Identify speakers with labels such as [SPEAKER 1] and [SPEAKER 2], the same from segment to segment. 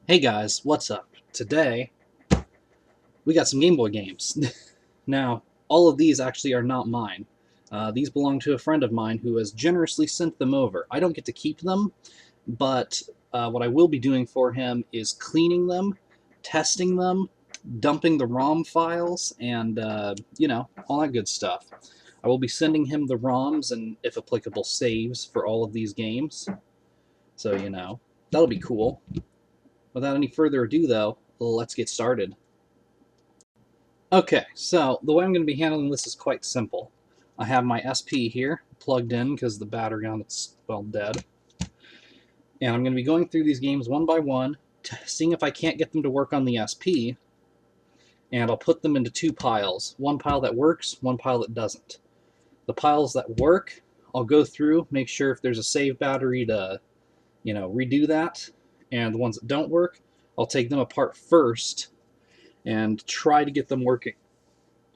[SPEAKER 1] Hey guys, what's up? Today, we got some Game Boy games. Now, all of these actually are not mine. These belong to a friend of mine who has generously sent them over. I don't get to keep them, but what I will be doing for him is cleaning them, testing them, dumping the ROM files, and, all that good stuff. I will be sending him the ROMs and, if applicable, saves for all of these games. So, that'll be cool. Without any further ado, though, let's get started. Okay, so the way I'm going to be handling this is quite simple. I have my SP here plugged in because the battery on it's, well, dead. And I'm going to be going through these games one by one, seeing if I can't get them to work on the SP, and I'll put them into two piles. One pile that works, one pile that doesn't. The piles that work, I'll go through, make sure if there's a save battery to, redo that. And the ones that don't work, I'll take them apart first and try to get them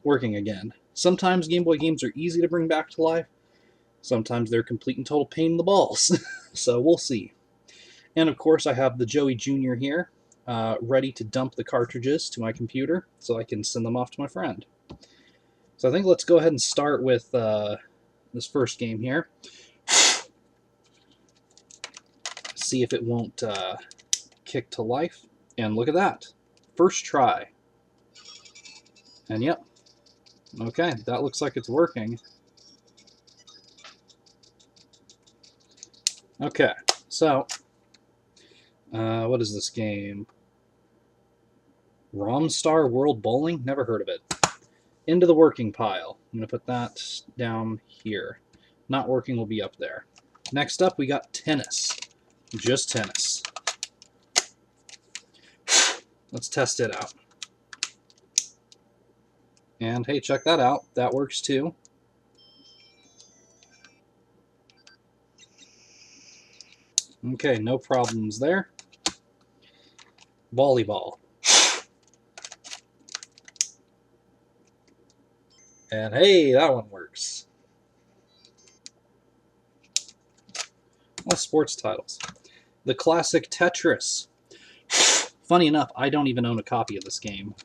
[SPEAKER 1] working again. Sometimes Game Boy games are easy to bring back to life. Sometimes they're complete and total pain in the balls. So we'll see. And of course, I have the Joey Jr. here, ready to dump the cartridges to my computer so I can send them off to my friend. So I think let's go ahead and start with this first game here. See if it won't kick to life. And look at that. First try. And yep. Okay, that looks like it's working. Okay, so what is this game? Romstar World Bowling? Never heard of it. Into the working pile. I'm going to put that down here. Not working will be up there. Next up, we got tennis. Just tennis. Let's test it out. And hey, check that out. That works too. Okay, no problems there. Volleyball. And hey, that one works. Well, sports titles. The classic Tetris. Funny enough, I don't even own a copy of this game.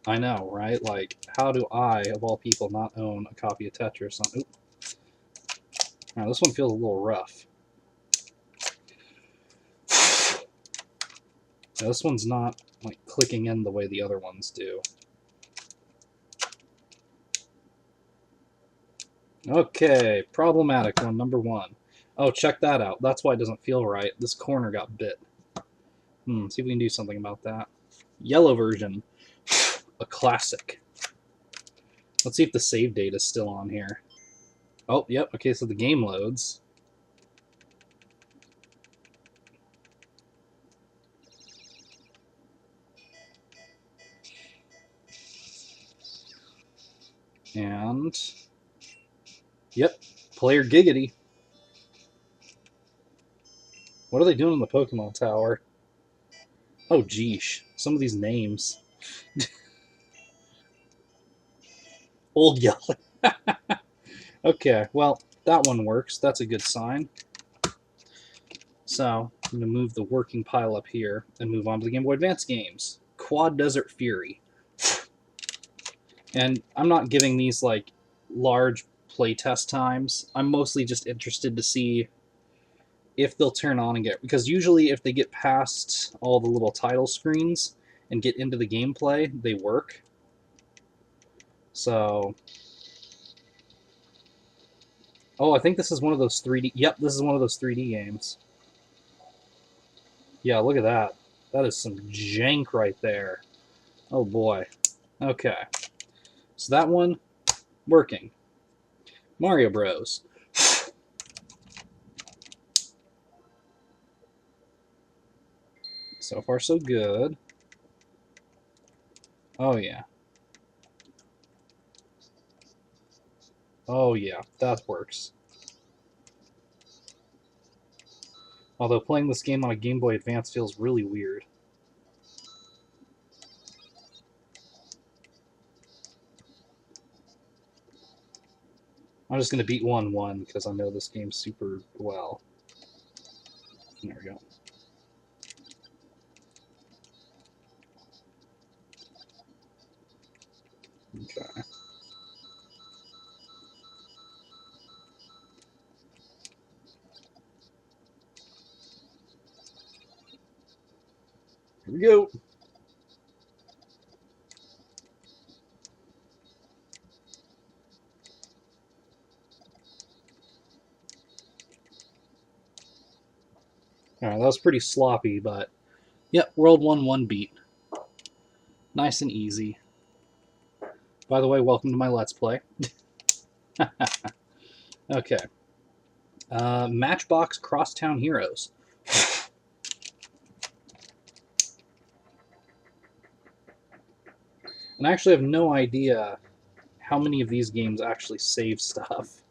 [SPEAKER 1] I know, right? Like, how do I, of all people, not own a copy of Tetris on... Oop. Now, this one feels a little rough. Now, this one's not, like, clicking in the way the other ones do. Okay, problematic one, number one. Oh, check that out. That's why it doesn't feel right. This corner got bit. See if we can do something about that. Yellow version. A classic. Let's see if the save date is still on here. Oh, yep. Okay, so the game loads. And, yep, player giggity. What are they doing in the Pokemon Tower? Oh, geesh. Some of these names. Old Yellow. Okay, well, that one works. That's a good sign. So, I'm going to move the working pile up here and move on to the Game Boy Advance games. Quad Desert Fury. And I'm not giving these, like, large playtest times. I'm mostly just interested to see if they'll turn on and get... Because usually if they get past all the little title screens and get into the gameplay, they work. So... Oh, I think this is one of those 3D... Yep, this is one of those 3D games. Yeah, look at that. That is some jank right there. Oh, boy. Okay. So that one, working. Mario Bros. So far, so good. Oh, yeah. Oh, yeah. That works. Although playing this game on a Game Boy Advance feels really weird. I'm just going to beat 1-1 because I know this game super well. There we go. Okay. Here we go. Alright, that was pretty sloppy, but yep, World 1 beat. Nice and easy. By the way, welcome to my Let's Play. Okay. Matchbox Crosstown Heroes. And I actually have no idea how many of these games actually save stuff.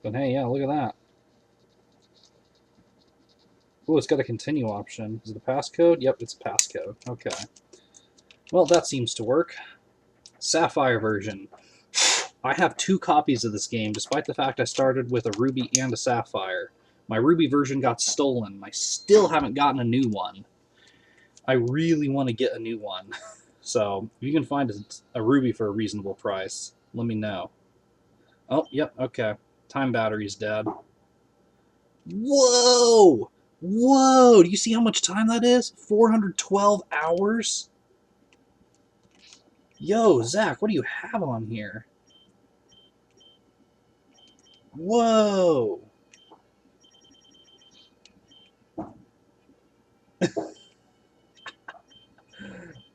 [SPEAKER 1] But hey, yeah, look at that. Oh, it's got a continue option. Is it a passcode? Yep, it's a passcode. Okay. Well, that seems to work. Sapphire version. I have 2 copies of this game, despite the fact I started with a Ruby and a Sapphire. My Ruby version got stolen. I still haven't gotten a new one. I really want to get a new one. So, if you can find a Ruby for a reasonable price, let me know. Oh, yep, okay. Time battery's dead. Whoa! Whoa! Do you see how much time that is? 412 hours? Yo, Zack, what do you have on here? Whoa!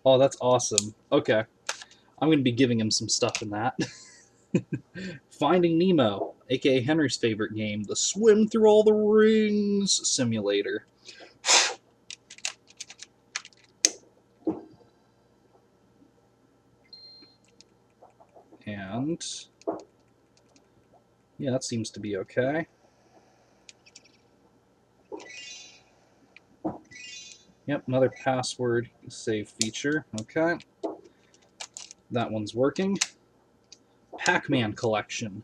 [SPEAKER 1] Oh, that's awesome. Okay. I'm going to be giving him some stuff in that. Finding Nemo, aka Henry's favorite game, the swim through all the rings simulator. And yeah, that seems to be okay. Yep, another password save feature. Okay. That one's working. Pac-Man collection.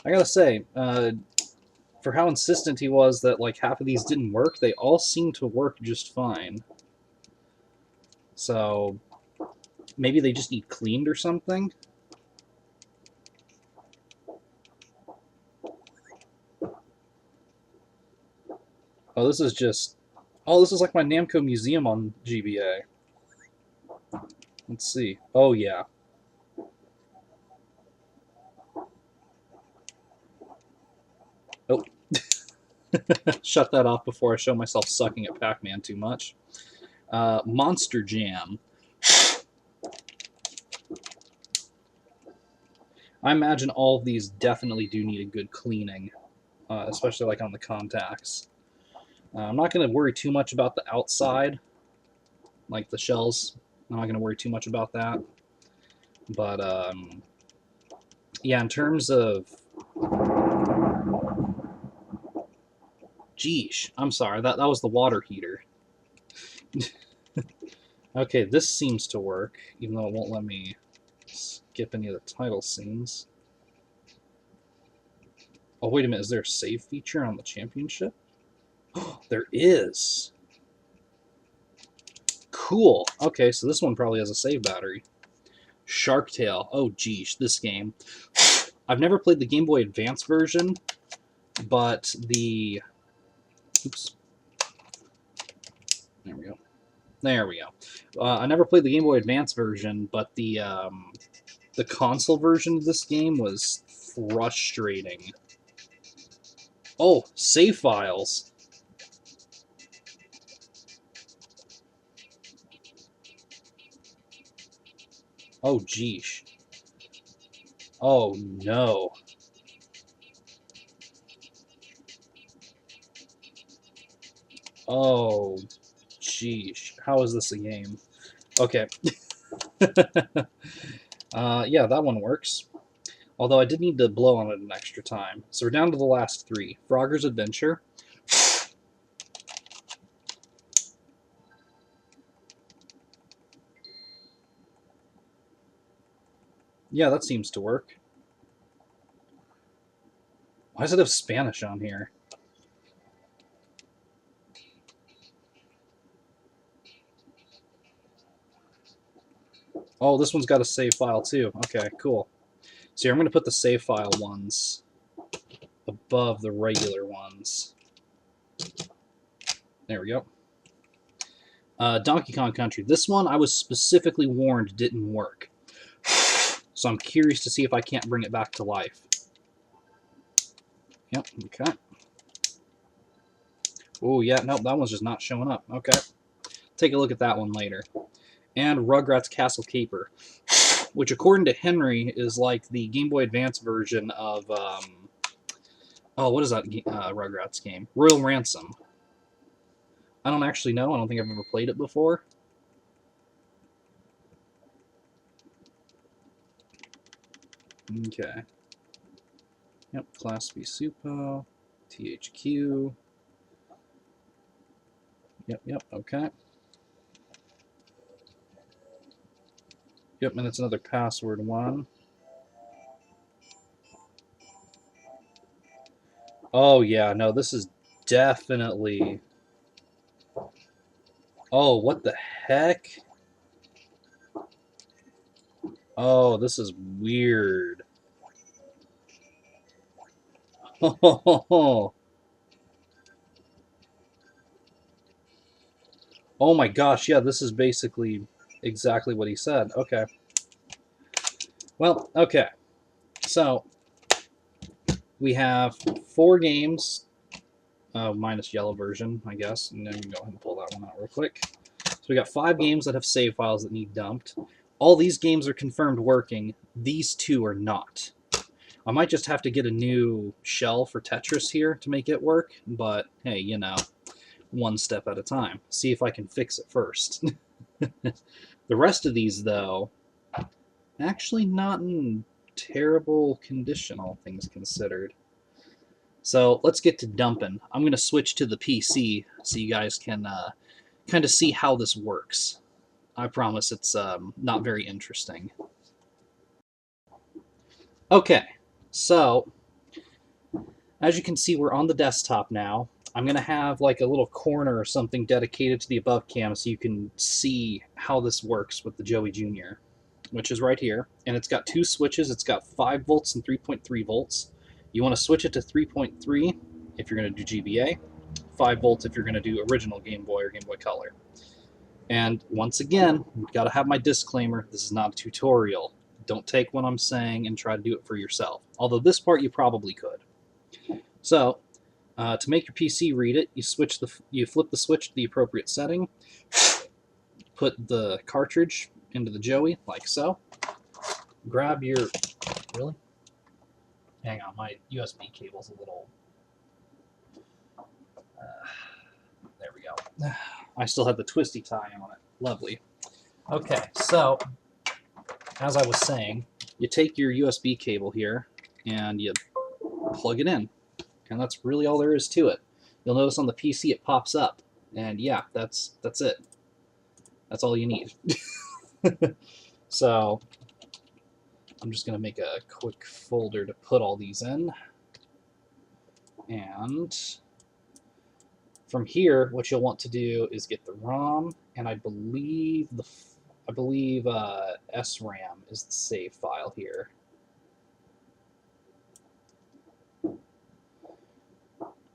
[SPEAKER 1] I gotta say, for how insistent he was that like half of these didn't work, they all seem to work just fine. So maybe they just need cleaned or something. Oh, this is just... Oh, this is like my Namco Museum on GBA. Let's see. Oh, yeah. Oh. Shut that off before I show myself sucking at Pac-Man too much. Monster Jam. I imagine all of these definitely do need a good cleaning, especially like on the contacts. I'm not going to worry too much about the outside, like the shells. I'm not going to worry too much about that. But, yeah, in terms of... Geesh, I'm sorry, that was the water heater. Okay, this seems to work, even though it won't let me skip any of the title scenes. Oh, wait a minute, is there a save feature on the championship? There is! Cool. Okay, so this one probably has a save battery. Shark Tale. Oh, geesh, this game. I've never played the Game Boy Advance version, but the... Oops. There we go. There we go. I never played the Game Boy Advance version, but the console version of this game was frustrating. Oh, save files. Oh, geesh. Oh, no. Oh, geesh. How is this a game? Okay. Yeah, that one works. Although I did need to blow on it an extra time. So we're down to the last 3. Frogger's Adventure. Yeah, that seems to work. Why does it have Spanish on here? Oh, this one's got a save file too. Okay, cool. So here, I'm going to put the save file ones above the regular ones. There we go. Donkey Kong Country. This one I was specifically warned didn't work. So I'm curious to see if I can't bring it back to life. Yep, okay. Oh, yeah, nope, that one's just not showing up. Okay. Take a look at that one later. And Rugrats Castle Caper, which according to Henry is like the Game Boy Advance version of, oh, what is that Rugrats game? Royal Ransom. I don't actually know. I don't think I've ever played it before. Okay. Yep, Class B Supo, THQ. Yep, okay. Yep, and it's another password one. Oh, yeah, no, this is definitely... Oh, what the heck? Oh, this is weird. Oh my gosh, yeah, this is basically exactly what he said. Okay. Well, okay. So, we have 4 games, minus yellow version, I guess, and then we can go ahead and pull that one out real quick. So we got 5 games that have save files that need dumped. All these games are confirmed working. These 2 are not. I might just have to get a new shell for Tetris here to make it work, but hey, you know, one step at a time. See if I can fix it first. The rest of these, though, actually not in terrible condition, all things considered. So let's get to dumping. I'm going to switch to the PC so you guys can kind of see how this works. I promise it's not very interesting. Okay, so as you can see, we're on the desktop now. I'm going to have like a little corner or something dedicated to the above cam so you can see how this works with the Joey Jr., which is right here. And it's got 2 switches. It's got 5 volts and 3.3 volts. You want to switch it to 3.3 if you're going to do GBA, 5 volts if you're going to do original Game Boy or Game Boy Color. And once again, you've got to have my disclaimer. This is not a tutorial. Don't take what I'm saying and try to do it for yourself. Although this part you probably could. So, to make your PC read it, you flip the switch to the appropriate setting, put the cartridge into the Joey, like so. Grab your... Really? Hang on, my USB cable's a little... there we go. I still have the twisty tie on it. Lovely. Okay, so, as I was saying, you take your USB cable here, and you plug it in. And that's really all there is to it. You'll notice on the PC it pops up. And yeah, that's it. That's all you need. So I'm just going to make a quick folder to put all these in. And from here, what you'll want to do is get the ROM, and I believe SRAM is the save file here.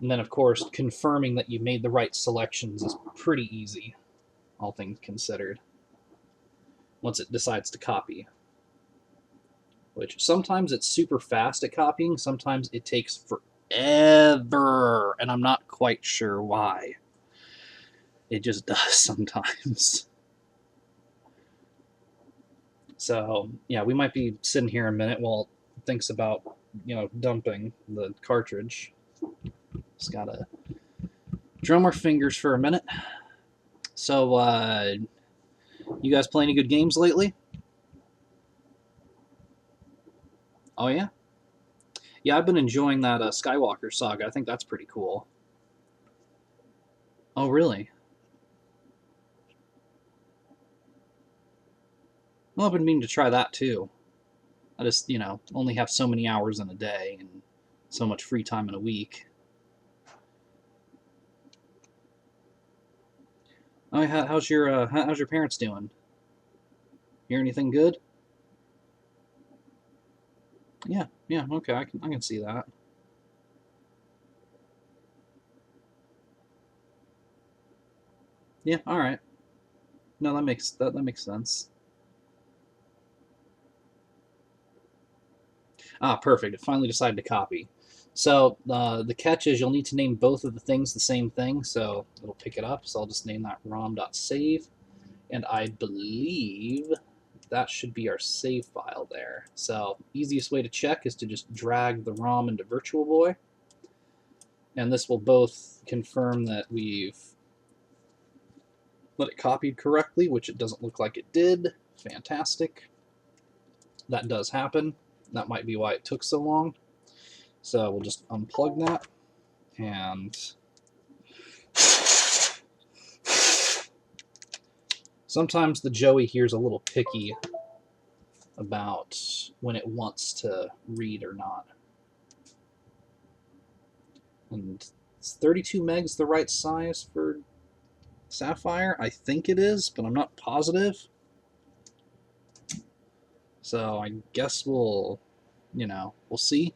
[SPEAKER 1] And then, of course, confirming that you made the right selections is pretty easy, all things considered, once it decides to copy. Which sometimes it's super fast at copying, sometimes it takes forever, and I'm not quite sure why. It just does sometimes. So, yeah, we might be sitting here a minute while it thinks about, you know, dumping the cartridge. Just gotta drum our fingers for a minute. So, you guys play any good games lately? Oh, yeah? Yeah, I've been enjoying that Skywalker Saga. I think that's pretty cool. Oh, really? Well, I've been meaning to try that, too. I just, you know, only have so many hours in a day and so much free time in a week. Oh, how's your parents doing? Hear anything good? Yeah, okay, I can see that. Yeah, all right. No, that makes sense. Ah, perfect. It finally decided to copy. So the catch is you'll need to name both of the things the same thing, so it'll pick it up. So I'll just name that rom.save, and I believe that should be our save file there. So easiest way to check is to just drag the ROM into Virtual Boy, and this will both confirm that we've let it copied correctly, which it doesn't look like it did. Fantastic. That does happen. That might be why it took so long. So we'll just unplug that, and sometimes the Joey here's a little picky about when it wants to read or not. And is 32 megs the right size for Sapphire? I think it is, but I'm not positive. So I guess we'll see.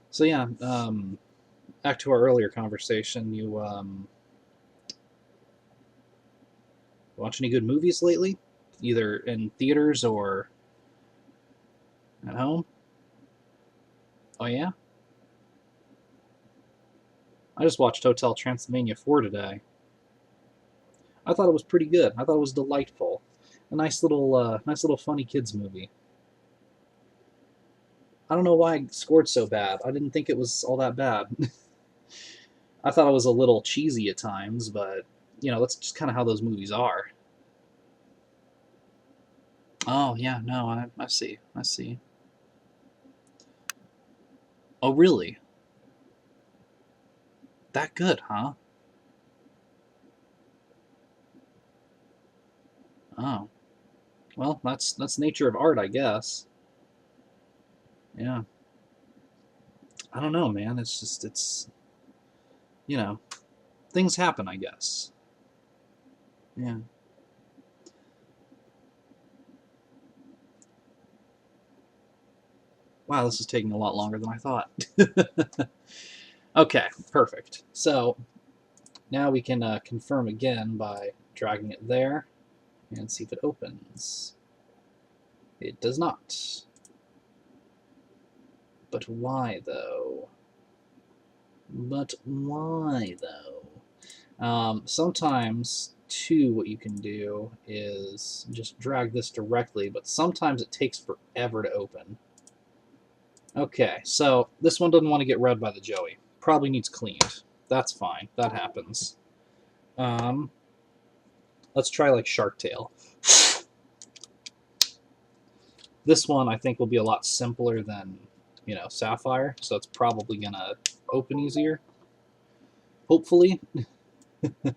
[SPEAKER 1] So yeah, back to our earlier conversation, you watch any good movies lately? Either in theaters or at home? Oh yeah? I just watched Hotel Transylvania 4 today. I thought it was pretty good. I thought it was delightful. A nice little funny kids movie. I don't know why it scored so bad. I didn't think it was all that bad. I thought it was a little cheesy at times, but that's just kind of how those movies are. Oh yeah, no, I see, I see. Oh really? That good, huh? Oh, well, that's nature of art, I guess. Yeah, I don't know, man. It's just you know things happen, I guess. Yeah. Wow, this is taking a lot longer than I thought. Okay, perfect. So now we can confirm again by dragging it there and see if it opens. It does not. But why, though? But why, though? Sometimes, too, what you can do is just drag this directly, but sometimes it takes forever to open. Okay, so this one doesn't want to get read by the Joey. Probably needs cleaned. That's fine. That happens. Let's try like Shark Tale. This one I think will be a lot simpler than Sapphire, so it's probably gonna open easier. Hopefully. And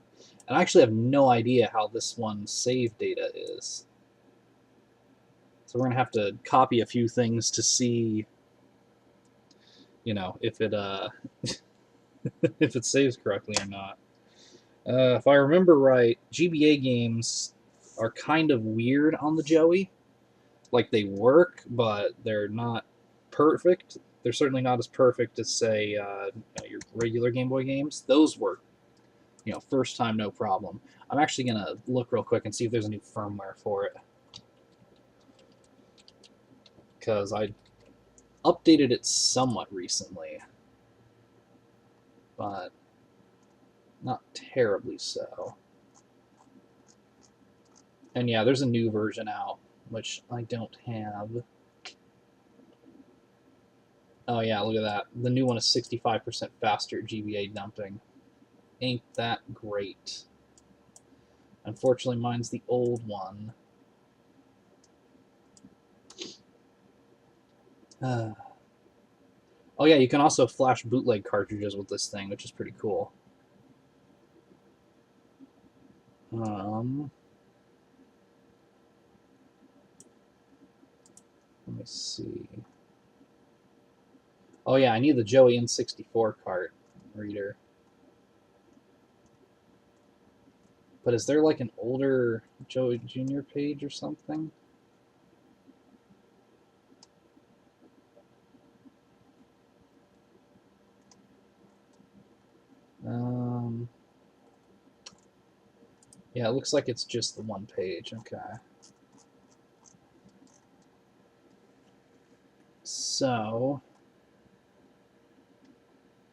[SPEAKER 1] I actually have no idea how this one's save data is. So we're gonna have to copy a few things to see, if it if it saves correctly or not. If I remember right, GBA games are kind of weird on the Joey. Like they work, but they're not perfect. They're certainly not as perfect as say your regular Game Boy games. Those work, first time no problem. I'm actually gonna look real quick and see if there's a new firmware for it, because I updated it somewhat recently, but not terribly so. And yeah, there's a new version out, which I don't have. Oh yeah, look at that. The new one is 65% faster at GBA dumping. Ain't that great? Unfortunately, mine's the old one. Oh yeah, you can also flash bootleg cartridges with this thing, which is pretty cool. Let me see. Oh yeah, I need the Joey N64 cart reader. But is there like an older Joey Jr. page or something? Yeah, it looks like it's just the one page. Okay. So,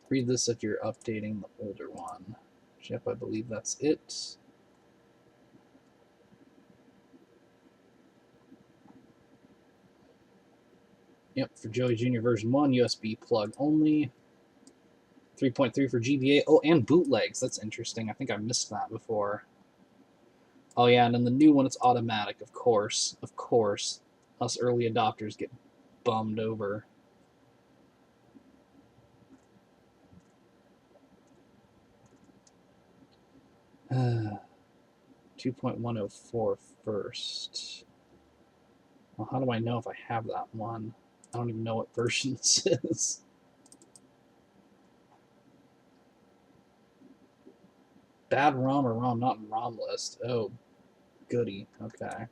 [SPEAKER 1] read this if you're updating the older one. Yep, I believe that's it. Yep, for Joey Jr. version 1, USB plug only. 3.3 for GBA. Oh, and bootlegs. That's interesting. I think I missed that before. Oh, yeah, and in the new one, it's automatic, of course. Of course. Us early adopters get bummed over. Uh, 2.104 first. Well, how do I know if I have that one? I don't even know what version this is. Bad ROM or ROM not in ROM list. Oh, goody. Okay.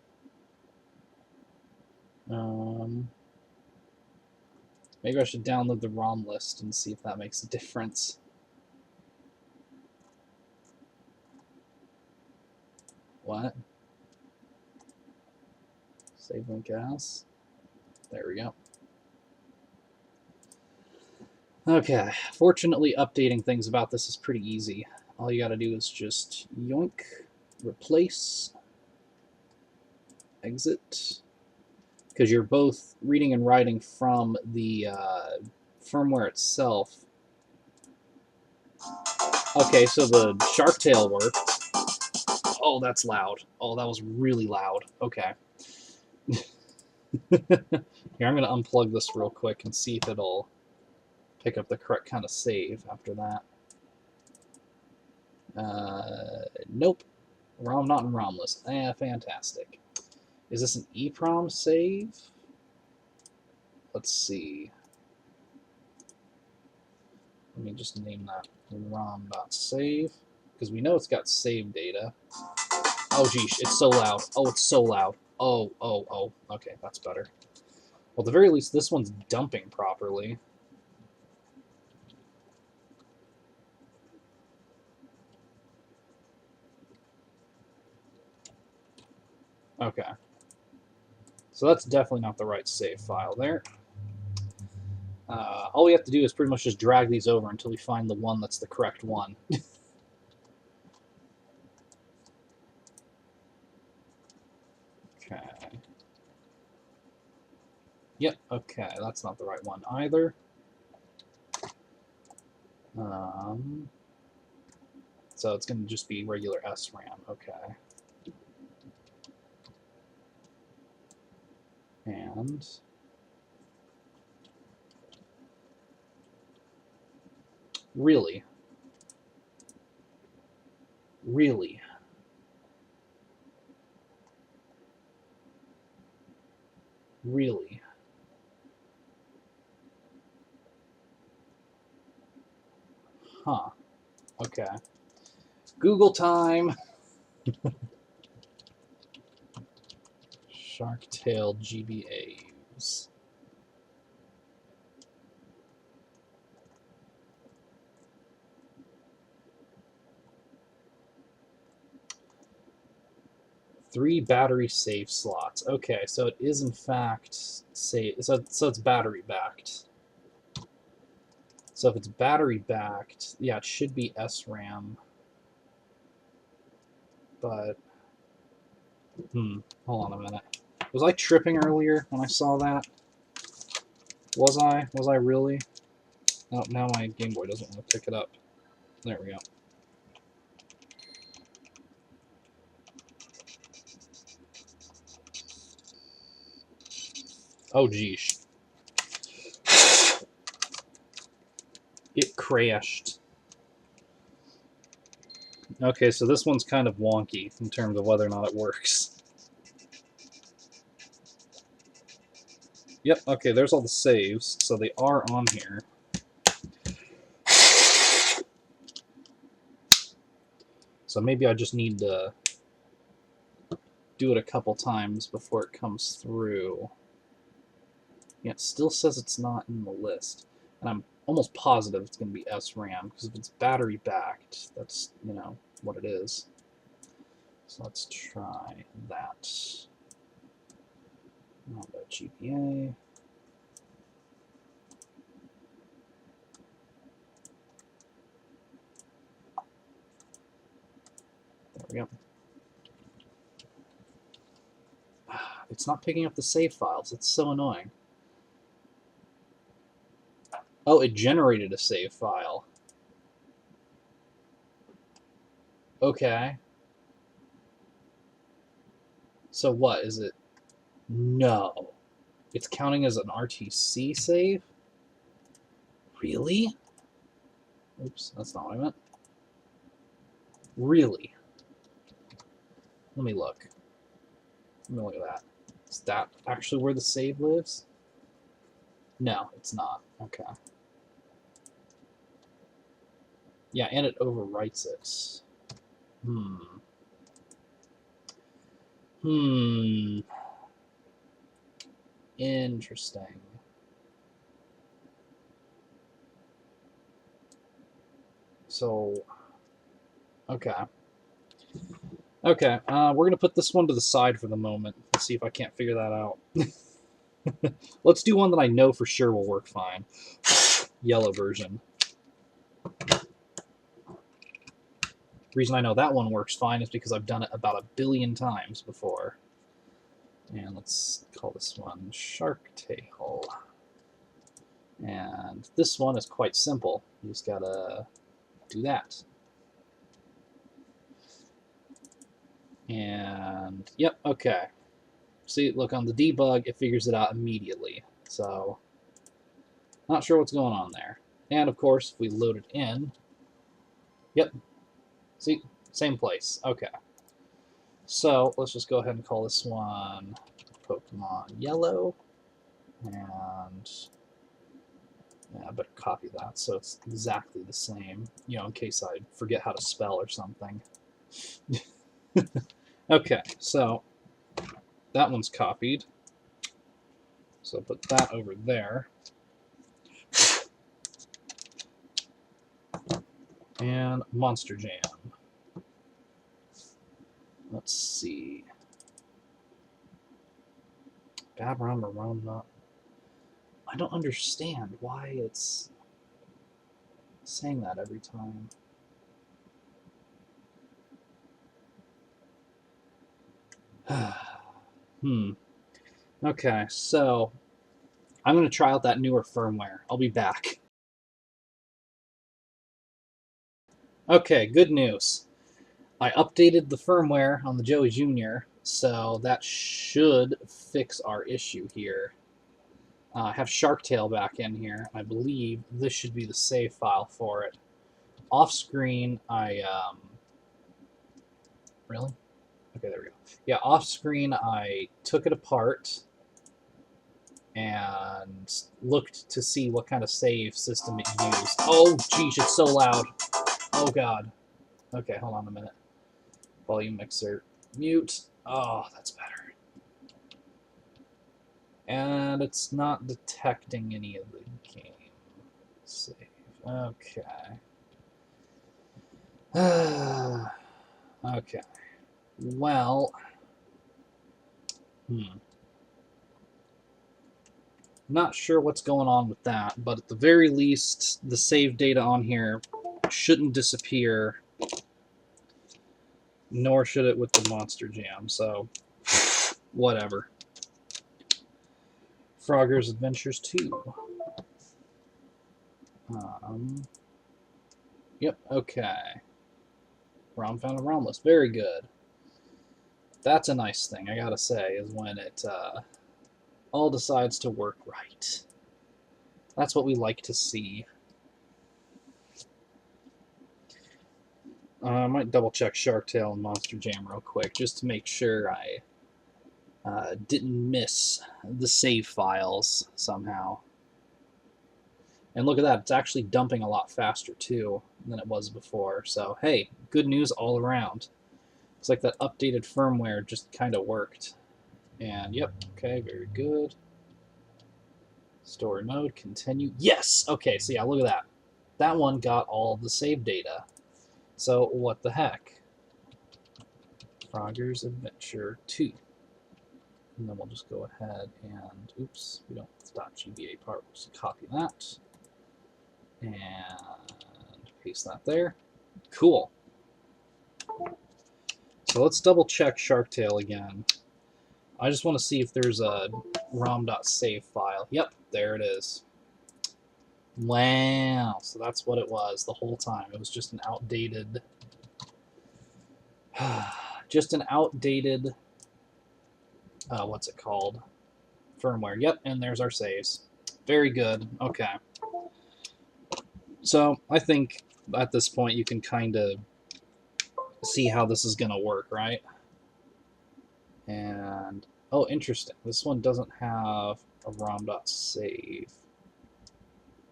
[SPEAKER 1] Maybe I should download the ROM list and see if that makes a difference. What? Save link as. There we go. Okay. Fortunately, updating things about this is pretty easy. All you gotta do is just yoink, replace, exit, because you're both reading and writing from the firmware itself. Okay, so the Shark Tail worked. Oh, that's loud. Oh, that was really loud. Okay. Here, I'm going to unplug this real quick and see if it'll pick up the correct kind of save after that. Nope. ROM not in ROM list. Fantastic. Is this an EEPROM save? Let's see. Let me just name that rom.save, because we know it's got save data. Oh, geez, it's so loud. Oh, it's so loud. Oh. Okay, that's better. Well, at the very least, this one's dumping properly. Okay. So that's definitely not the right save file there. All we have to do is pretty much just drag these over until we find the one that's the correct one. Okay. Yep, okay, that's not the right one either. So it's going to just be regular SRAM, okay. And really? Really? Really? Huh. Okay. Google time. Shark Tail GBAs. Three battery save slots. Okay, so it is in fact save. So it's battery backed. So if it's battery backed, yeah, it should be SRAM. But hold on a minute. Was I tripping earlier when I saw that? Was I? Was I really? Oh, now my Game Boy doesn't want to pick it up. There we go. Oh, geez. It crashed. Okay, so this one's kind of wonky in terms of whether or not it works. Yep, okay, there's all the saves, so they are on here. So maybe I just need to do it a couple times before it comes through. Yeah, it still says it's not in the list. And I'm almost positive it's going to be SRAM, because if it's battery backed, that's, you know, what it is. So let's try that. Not about GPA. There we go. It's not picking up the save files. It's so annoying. Oh, it generated a save file. Okay. So what is it? No. It's counting as an RTC save? Really? Oops, that's not what I meant. Really? Let me look. Let me look at that. Is that actually where the save lives? No, it's not. Okay. Yeah, and it overwrites it. Interesting. So, okay. Okay, we're going to put this one to the side for the moment. Let's see if I can't figure that out. Let's do one that I know for sure will work fine. Yellow version. The reason I know that one works fine is because I've done it about 1 billion times before. And let's call this one Shark Tail. And this one is quite simple. You just gotta do that. And, yep, okay. See, look, on the debug, it figures it out immediately. So, not sure what's going on there. And, of course, if we load it in, yep, see, same place. Okay. So, let's just go ahead and call this one Pokemon Yellow. And, yeah, I better copy that so it's exactly the same, you know, in case I forget how to spell or something. Okay, so that one's copied. So put that over there. And Monster Jam. Let's see. Bad Rum or Rum Not. I don't understand why it's saying that every time. Okay, so I'm going to try out that newer firmware. I'll be back. Okay, good news. I updated the firmware on the Joey Jr., so that should fix our issue here. I have Shark Tail back in here. I believe this should be the save file for it. Off screen, really? Okay, there we go. Yeah, off screen, I took it apart and looked to see what kind of save system it used. Oh, geez, it's so loud. Oh, God. Okay, hold on a minute. Volume mixer. Mute. Oh, that's better. And it's not detecting any of the game save. Okay. Okay. Well. Not sure what's going on with that, but at the very least, the save data on here shouldn't disappear, nor should it with the Monster Jam, so whatever. Frogger's Adventures 2. Yep, okay. ROM found a ROM list. Very good. That's a nice thing, I gotta say, is when it all decides to work right. That's what we like to see. I might double check Shark Tail and Monster Jam real quick, just to make sure I didn't miss the save files somehow. And look at that, it's actually dumping a lot faster too than it was before. So hey, good news all around. Looks like that updated firmware just kind of worked. And yep, okay, very good. Story mode, continue. Yes! Okay, so yeah, look at that. That one got all the save data. So what the heck? Frogger's Adventure 2. And then we'll just go ahead and, oops, we don't .gba part, we'll just copy that. And paste that there. Cool. So let's double check Sharktail again. I just want to see if there's a rom.save file. Yep, there it is. Wow, so that's what it was the whole time. It was just an outdated, what's it called? Firmware. Yep, and there's our saves. Very good. Okay. So I think at this point you can kind of see how this is going to work, right? And, oh, interesting. This one doesn't have a rom.save.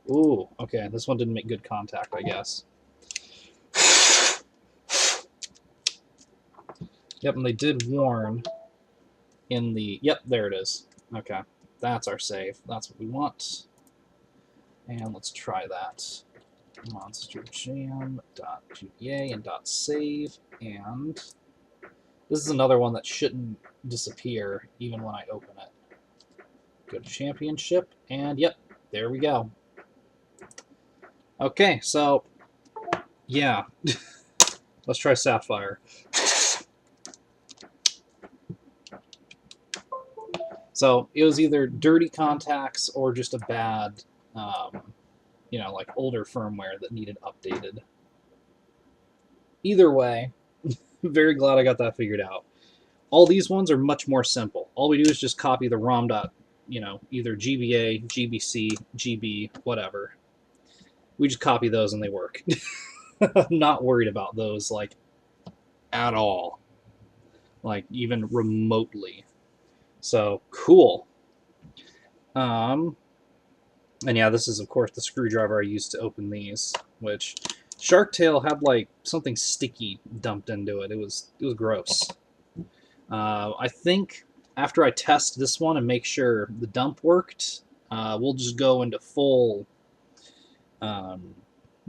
[SPEAKER 1] Ooh, okay. This one didn't make good contact, I guess. Yep, and they did warn in the... Yep, there it is. Okay, that's our save. That's what we want. And let's try that. monsterjam.gba and .save. And this is another one that shouldn't disappear even when I open it. Go to championship, and yep, there we go. Okay, so, yeah. Let's try Sapphire. So it was either dirty contacts or just a bad, you know, like older firmware that needed updated. Either way, very glad I got that figured out. All these ones are much more simple. All we do is just copy the ROM dot, you know, either GBA, GBC, GB, whatever. We just copy those and they work. I'm not worried about those, like, at all. Like, even remotely. So, cool. And yeah, this is, of course, the screwdriver I used to open these, which Sharktail had, like, something sticky dumped into it. It was gross. I think after I test this one and make sure the dump worked, we'll just go into full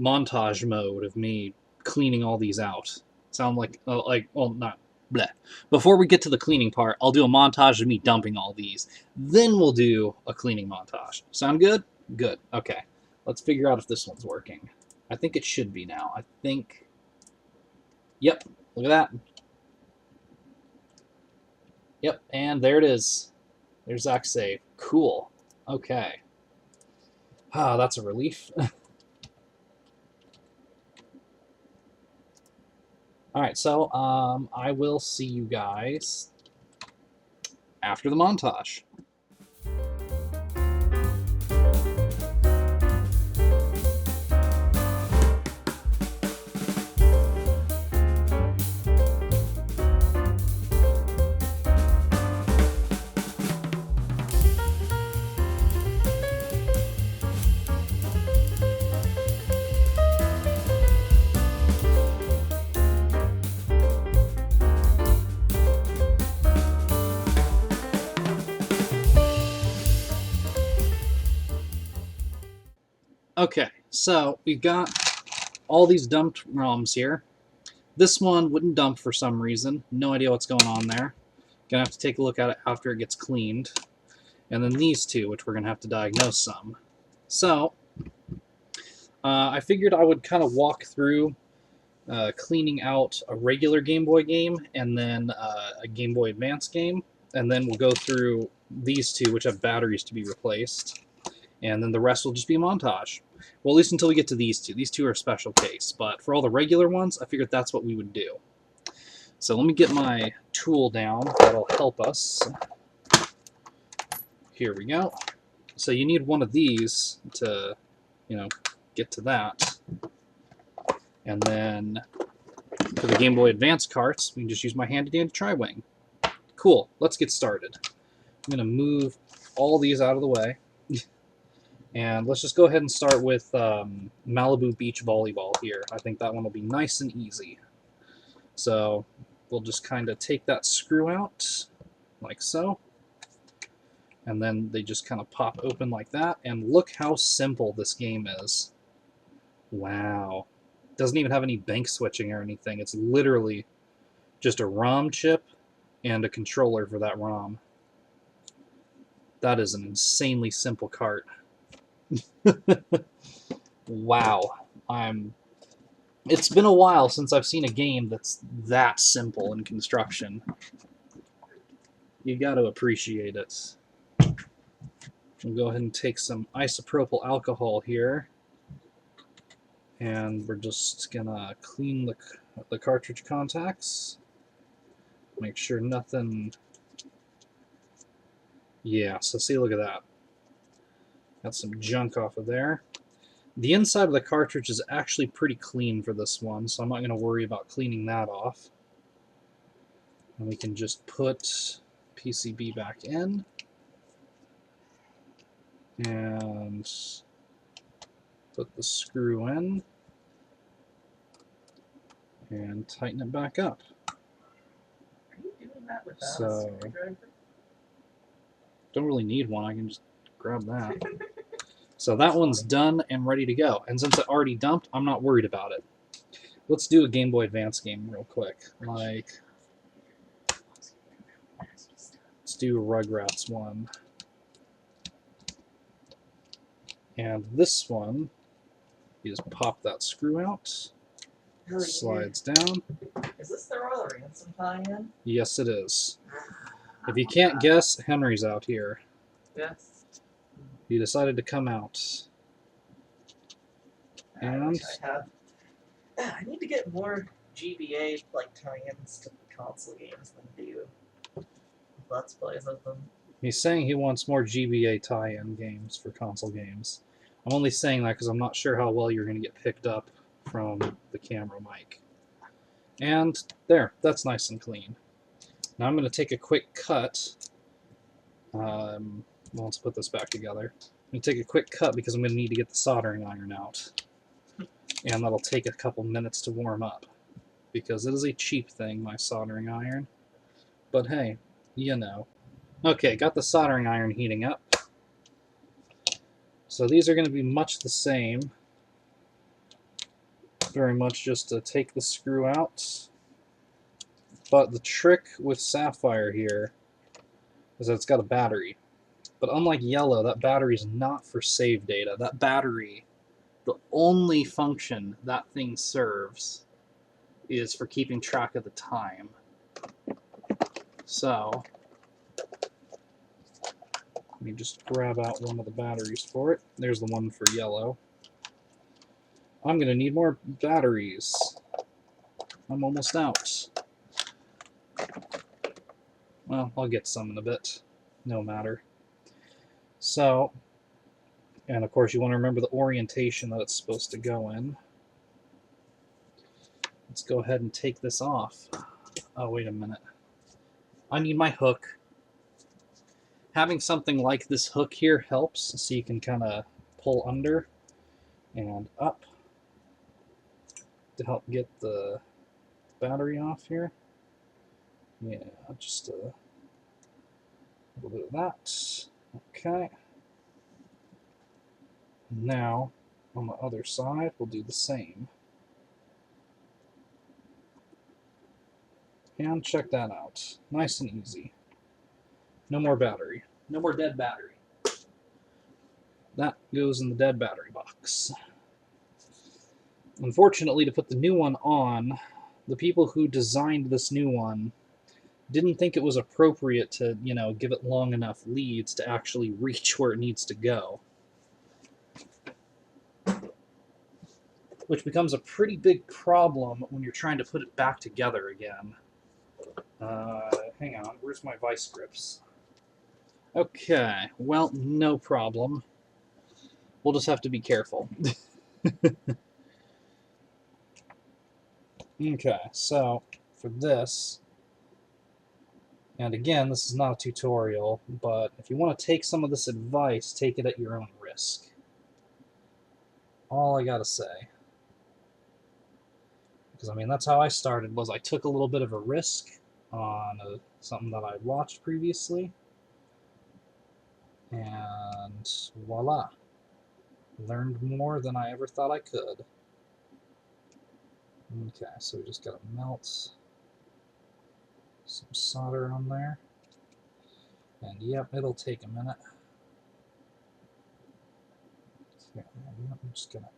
[SPEAKER 1] montage mode of me cleaning all these out. Sound like, well, not bleh. Before we get to the cleaning part, I'll do a montage of me dumping all these. Then we'll do a cleaning montage. Sound good? Good. Okay. Let's figure out if this one's working. I think it should be now. I think... Yep. Look at that. Yep. And there it is. There's Zack's save. Cool. Okay. Ah, that's a relief. Alright, so I will see you guys after the montage. Okay, so we've got all these dumped ROMs here. This one wouldn't dump for some reason. No idea what's going on there. Gonna have to take a look at it after it gets cleaned. And then these two, which we're gonna have to diagnose some. So, I figured I would kind of walk through cleaning out a regular Game Boy game and then a Game Boy Advance game. And then we'll go through these two, which have batteries to be replaced. And then the rest will just be a montage. Well, at least until we get to these two. These two are a special case. But for all the regular ones, I figured that's what we would do. So let me get my tool down. That'll help us. Here we go. So you need one of these to, you know, get to that. And then for the Game Boy Advance carts, we can just use my handy-dandy tri-wing. Cool. Let's get started. I'm going to move all these out of the way. And let's just go ahead and start with Malibu Beach Volleyball here. I think that one will be nice and easy. So we'll just kind of take that screw out, like so. And then they just kind of pop open like that. And look how simple this game is. Wow. Doesn't even have any bank switching or anything. It's literally just a ROM chip and a controller for that ROM. That is an insanely simple cart. Wow. It's been a while since I've seen a game that's that simple in construction. You got to appreciate it. We'll go ahead and take some isopropyl alcohol here. And we're just going to clean the cartridge contacts. Make sure nothing... Yeah, so see, look at that. Got some junk off of there. The inside of the cartridge is actually pretty clean for this one, so I'm not going to worry about cleaning that off. And we can just put PCB back in. And put the screw in. And tighten it back up.
[SPEAKER 2] Are you doing that without a screwdriver?
[SPEAKER 1] Don't really need one, I can just grab that. So that one's done and ready to go. And since it already dumped, I'm not worried about it. Let's do a Game Boy Advance game real quick. Like, let's do a Rugrats one. And this one, you just pop that screw out. Slides down.
[SPEAKER 2] Is this the Royal Ransom tie-in?
[SPEAKER 1] Yes, it is. If you can't guess, Henry's out here.
[SPEAKER 2] Yes.
[SPEAKER 1] He decided to come out. And
[SPEAKER 2] I need to get more GBA like tie-ins to console games than do Let's Plays of them.
[SPEAKER 1] He's saying he wants more GBA tie-in games for console games. I'm only saying that because I'm not sure how well you're going to get picked up from the camera mic. And there, that's nice and clean. Now I'm going to take a quick cut. Well, let's put this back together. I'm going to take a quick cut because I'm going to need to get the soldering iron out. And that'll take a couple minutes to warm up. Because it is a cheap thing, my soldering iron. But hey, you know. Okay, got the soldering iron heating up. So these are going to be much the same. Very much just to take the screw out. But the trick with Sapphire here is that it's got a battery. But unlike Yellow, that battery is not for save data. That battery, the only function that thing serves is for keeping track of the time. So, let me just grab out one of the batteries for it. There's the one for Yellow. I'm going to need more batteries. I'm almost out. Well, I'll get some in a bit. No matter. So, and of course you want to remember the orientation that it's supposed to go in. Let's go ahead and take this off. Oh, wait a minute. I need my hook. Having something like this hook here helps, so you can kind of pull under and up to help get the battery off here. Yeah, just a little bit of that. Okay. Now, on the other side, we'll do the same. And check that out. Nice and easy. No more battery. No more dead battery. That goes in the dead battery box. Unfortunately, to put the new one on, the people who designed this new one didn't think it was appropriate to, you know, give it long enough leads to actually reach where it needs to go. Which becomes a pretty big problem when you're trying to put it back together again. Hang on, where's my vice grips? Okay, well, no problem. We'll just have to be careful. Okay, so for this, and again, this is not a tutorial, but if you want to take some of this advice, take it at your own risk. all I gotta say. Because I mean, that's how I started. Was I took a little bit of a risk on something that I watched previously, and voila, learned more than I ever thought I could. Okay, so we just gotta melt some solder on there, and yep, it'll take a minute. Okay, I'm just gonna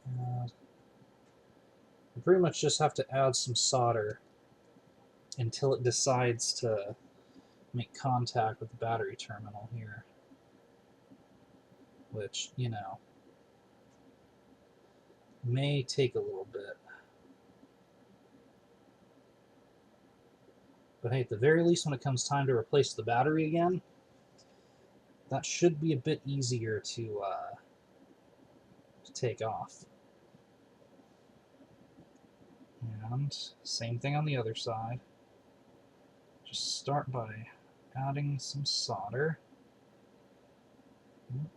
[SPEAKER 1] add. You pretty much just have to add some solder until it decides to make contact with the battery terminal here, which, you know, may take a little bit. But hey, at the very least, when it comes time to replace the battery again, that should be a bit easier to take off. And same thing on the other side. Just start by adding some solder.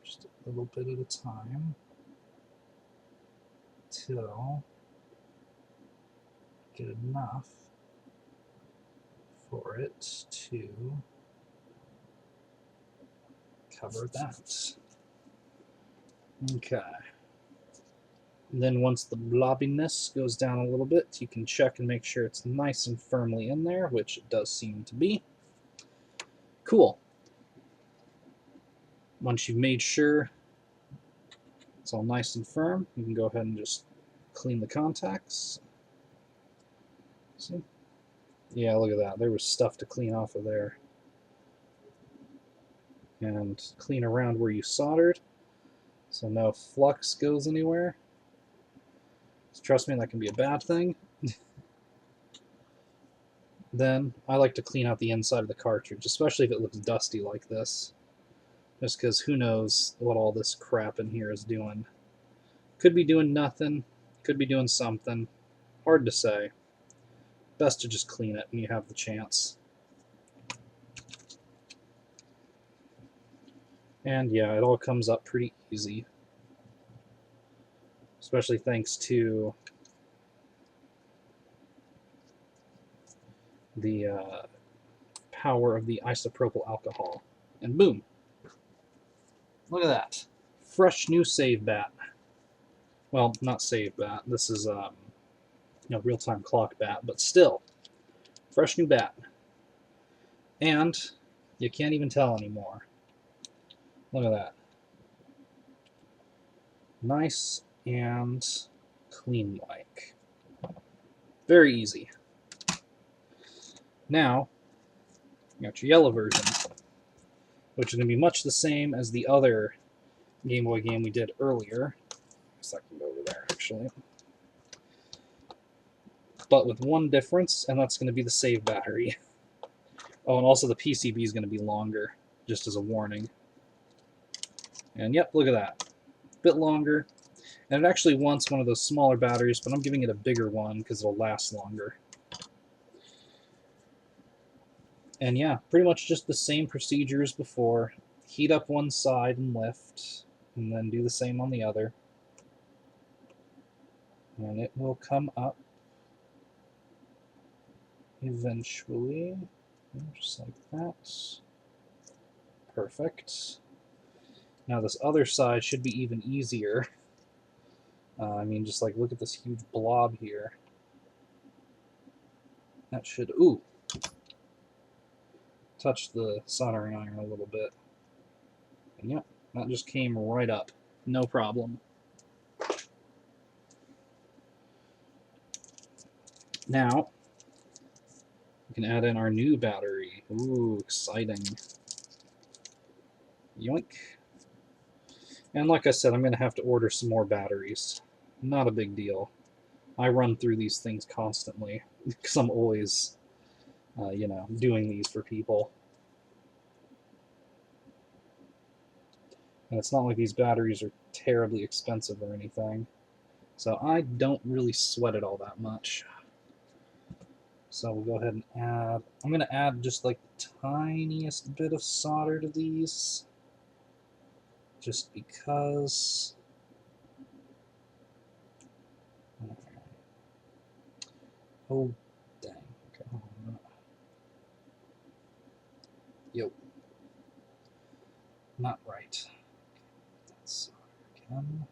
[SPEAKER 1] Just a little bit at a time till get enough for it to cover that. Okay. Then once the blobbiness goes down a little bit, you can check and make sure it's nice and firmly in there, which it does seem to be. Cool. Once you've made sure it's all nice and firm, you can go ahead and just clean the contacts. See? Yeah, look at that. There was stuff to clean off of there. And clean around where you soldered, so no flux goes anywhere. Trust me, that can be a bad thing. Then I like to clean out the inside of the cartridge, especially if it looks dusty like this. Just because who knows what all this crap in here is doing. Could be doing nothing, could be doing something. Hard to say. Best to just clean it when you have the chance. And yeah, it all comes up pretty easy. Especially thanks to the power of the isopropyl alcohol. And boom. Look at that. Fresh new save bat. Well, not save bat. This is real-time clock bat, but still, fresh new bat. And you can't even tell anymore. Look at that. Nice and clean-like. Very easy. Now, you got your yellow version, which is going to be much the same as the other Game Boy game we did earlier. I guess I can go over there, actually. But with one difference, and that's going to be the save battery. Oh, and also the PCB is going to be longer, just as a warning. And yep, look at that. Bit longer. And it actually wants one of those smaller batteries, but I'm giving it a bigger one because it'll last longer. And yeah, pretty much just the same procedure as before. Heat up one side and lift, and then do the same on the other. And it will come up eventually, just like that. Perfect. Now this other side should be even easier. I mean, just like look at this huge blob here. That should, ooh, touch the soldering iron a little bit. And yep, that just came right up. No problem. Now, we can add in our new battery. Ooh, exciting. Yoink. And like I said, I'm going to have to order some more batteries. Not a big deal. I run through these things constantly because I'm always, doing these for people. And it's not like these batteries are terribly expensive or anything. So I don't really sweat it all that much. So we'll go ahead and add, I'm going to add just like the tiniest bit of solder to these. Just because Oh, dang. Okay, hold on a minute. Yo. Not right. That's again.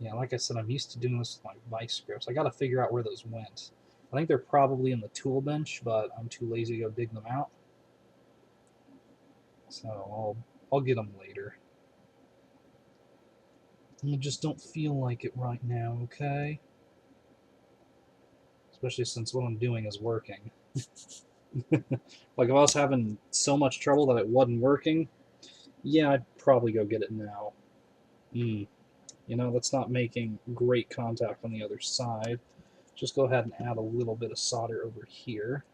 [SPEAKER 1] Yeah, like I said, I'm used to doing this with my vice grips. I got to figure out where those went. I think they're probably in the tool bench, but I'm too lazy to go dig them out. So I'll get them later. I just don't feel like it right now, okay? Especially since what I'm doing is working. Like if I was having so much trouble that it wasn't working, yeah, I'd probably go get it now. You know, that's not making great contact on the other side. Just go ahead and add a little bit of solder over here.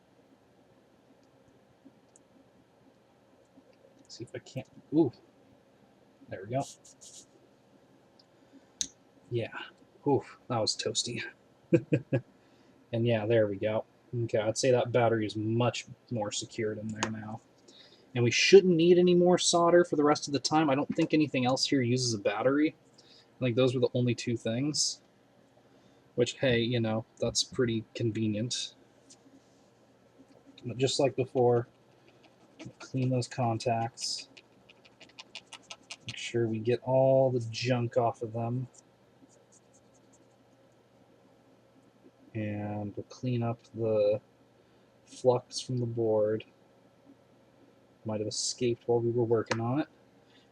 [SPEAKER 1] See if I can't. Ooh, there we go. Yeah. Oof, that was toasty. And yeah, there we go. Okay, I'd say that battery is much more secured in there now. And we shouldn't need any more solder for the rest of the time. I don't think anything else here uses a battery. I think those were the only two things. Which, hey, you know, that's pretty convenient. But just like before, clean those contacts. Make sure we get all the junk off of them. And we'll clean up the flux from the board. Might have escaped while we were working on it.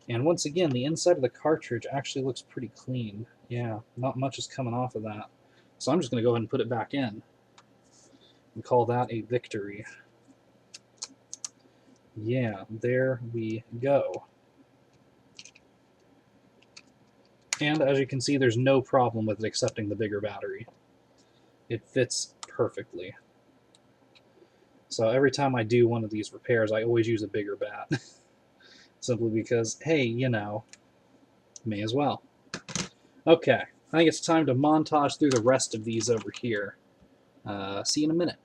[SPEAKER 1] And once again, the inside of the cartridge actually looks pretty clean. Yeah, not much is coming off of that. So I'm just going to go ahead and put it back in and call that a victory. Yeah, there we go. And as you can see, there's no problem with it accepting the bigger battery. It fits perfectly. So every time I do one of these repairs, I always use a bigger bat. Simply because, hey, you know, may as well. Okay, I think it's time to montage through the rest of these over here. See you in a minute.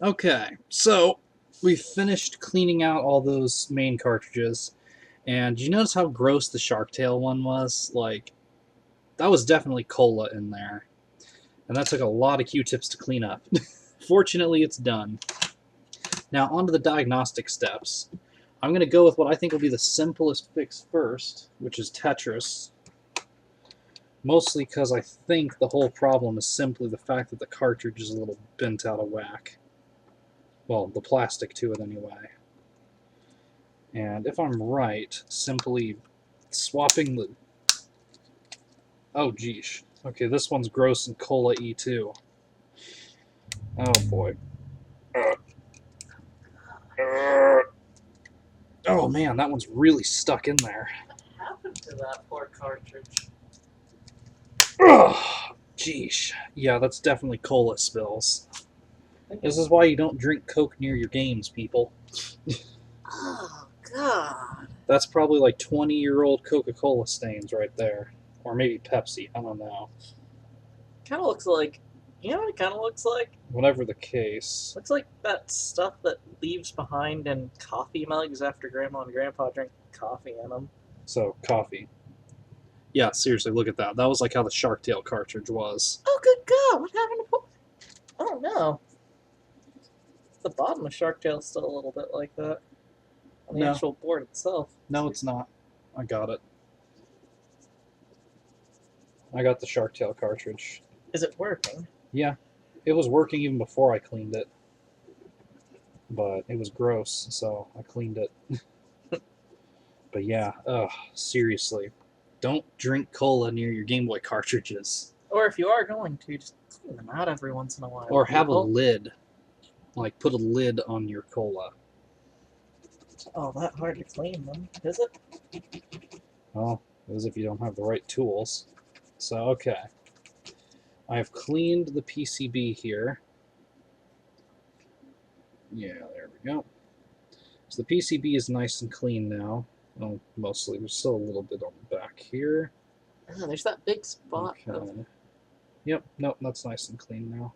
[SPEAKER 1] Okay, so we finished cleaning out all those main cartridges, and did you notice how gross the Shark Tail one was? Like, that was definitely cola in there, and that took a lot of Q-tips to clean up. Fortunately, it's done. Now, on to the diagnostic steps. I'm going to go with what I think will be the simplest fix first, which is Tetris. Mostly because I think the whole problem is simply the fact that the cartridge is a little bent out of whack. Well, the plastic to it anyway. And if I'm right, simply swapping the... Oh, geesh. Okay, this one's gross and cola-y too. Oh, boy. Oh, man, that one's really stuck in there.
[SPEAKER 2] What happened to that poor cartridge?
[SPEAKER 1] Oh, geesh. Yeah, that's definitely cola spills. This is why you don't drink Coke near your games, people.
[SPEAKER 2] Oh, God.
[SPEAKER 1] That's probably like 20-year-old Coca-Cola stains right there. Or maybe Pepsi, I don't know.
[SPEAKER 2] Kind of looks like, you know what it kind of looks like?
[SPEAKER 1] Whatever the case.
[SPEAKER 2] Looks like that stuff that leaves behind in coffee mugs after Grandma and Grandpa drink coffee in them.
[SPEAKER 1] So, coffee. Yeah, seriously, look at that. That was like how the Shark Tail cartridge was.
[SPEAKER 2] Oh, good God, what happened to... I don't know. The bottom of Shark Tail is still a little bit like that. On the
[SPEAKER 1] No.
[SPEAKER 2] actual board itself.
[SPEAKER 1] No, it's not. I got it. I got the Shark Tail cartridge.
[SPEAKER 2] Is it working?
[SPEAKER 1] Yeah, it was working even before I cleaned it. But it was gross, so I cleaned it. But yeah, seriously. Don't drink cola near your Game Boy cartridges.
[SPEAKER 2] Or if you are going to, just clean them out every once in a while.
[SPEAKER 1] Or have a
[SPEAKER 2] people.
[SPEAKER 1] lid. Like, put a lid on your cola.
[SPEAKER 2] Oh, that hard to clean them, is it?
[SPEAKER 1] Well, as if you don't have the right tools. So, okay. I've cleaned the PCB here. Yeah, there we go. So the PCB is nice and clean now. Well, mostly. There's still a little bit on the back here.
[SPEAKER 2] Oh, there's that big spot.
[SPEAKER 1] Okay. Yep, nope, that's nice and clean now.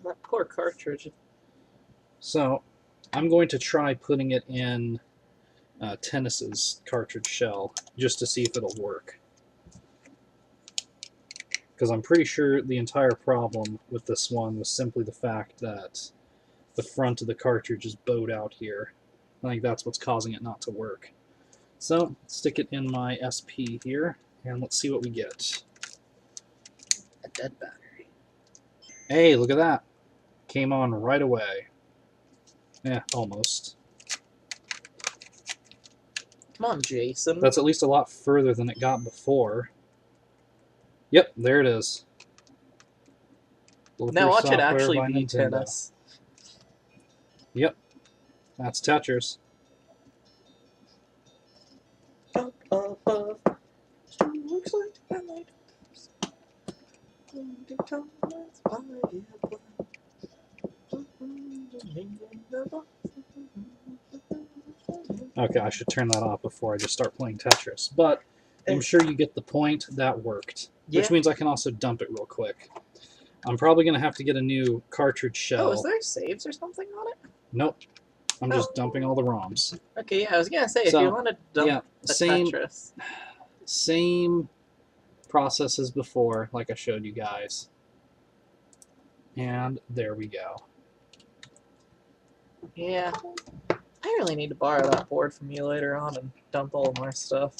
[SPEAKER 2] That poor cartridge.
[SPEAKER 1] So, I'm going to try putting it in Tennis's cartridge shell just to see if it'll work. Because I'm pretty sure the entire problem with this one was simply the fact that the front of the cartridge is bowed out here. I think that's what's causing it not to work. So, stick it in my SP here, and let's see what we get.
[SPEAKER 2] A dead battery.
[SPEAKER 1] Hey, look at that. Came on right away. Yeah, almost.
[SPEAKER 2] Come on, Jason.
[SPEAKER 1] That's at least a lot further than it got before. Yep, there it is.
[SPEAKER 2] Now watch it actually be Tennis.
[SPEAKER 1] Yep, that's Tetris.
[SPEAKER 2] Up above, looks like the night.
[SPEAKER 1] Okay, I should turn that off before I just start playing Tetris. But I'm sure you get the point. That worked.
[SPEAKER 2] Yeah.
[SPEAKER 1] Which means I can also dump it real quick. I'm probably going to have to get a new cartridge shell.
[SPEAKER 2] Oh, is there saves or something on it?
[SPEAKER 1] Nope. I'm just dumping all the ROMs.
[SPEAKER 2] Okay, yeah, I was going to say, if you want to dump the Tetris.
[SPEAKER 1] Same process as before, like I showed you guys. And there we go.
[SPEAKER 2] Yeah. I really need to borrow that board from you later on and dump all of my stuff.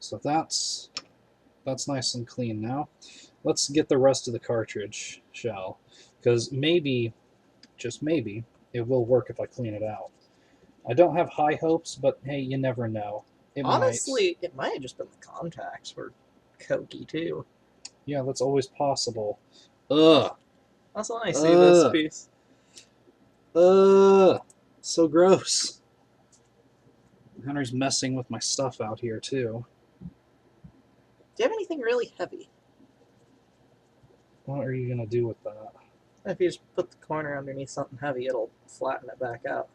[SPEAKER 1] So that's nice and clean now. Let's get the rest of the cartridge shell, because maybe, just maybe, it will work if I clean it out. I don't have high hopes, but hey, you never know.
[SPEAKER 2] Honestly, it might have just been the contacts were cokey too.
[SPEAKER 1] Yeah, that's always possible. Ugh.
[SPEAKER 2] That's when I see this piece.
[SPEAKER 1] So gross. Henry's messing with my stuff out here too.
[SPEAKER 2] Do you have anything really heavy?
[SPEAKER 1] What are you gonna do with that?
[SPEAKER 2] If you just put the corner underneath something heavy, it'll flatten it back out.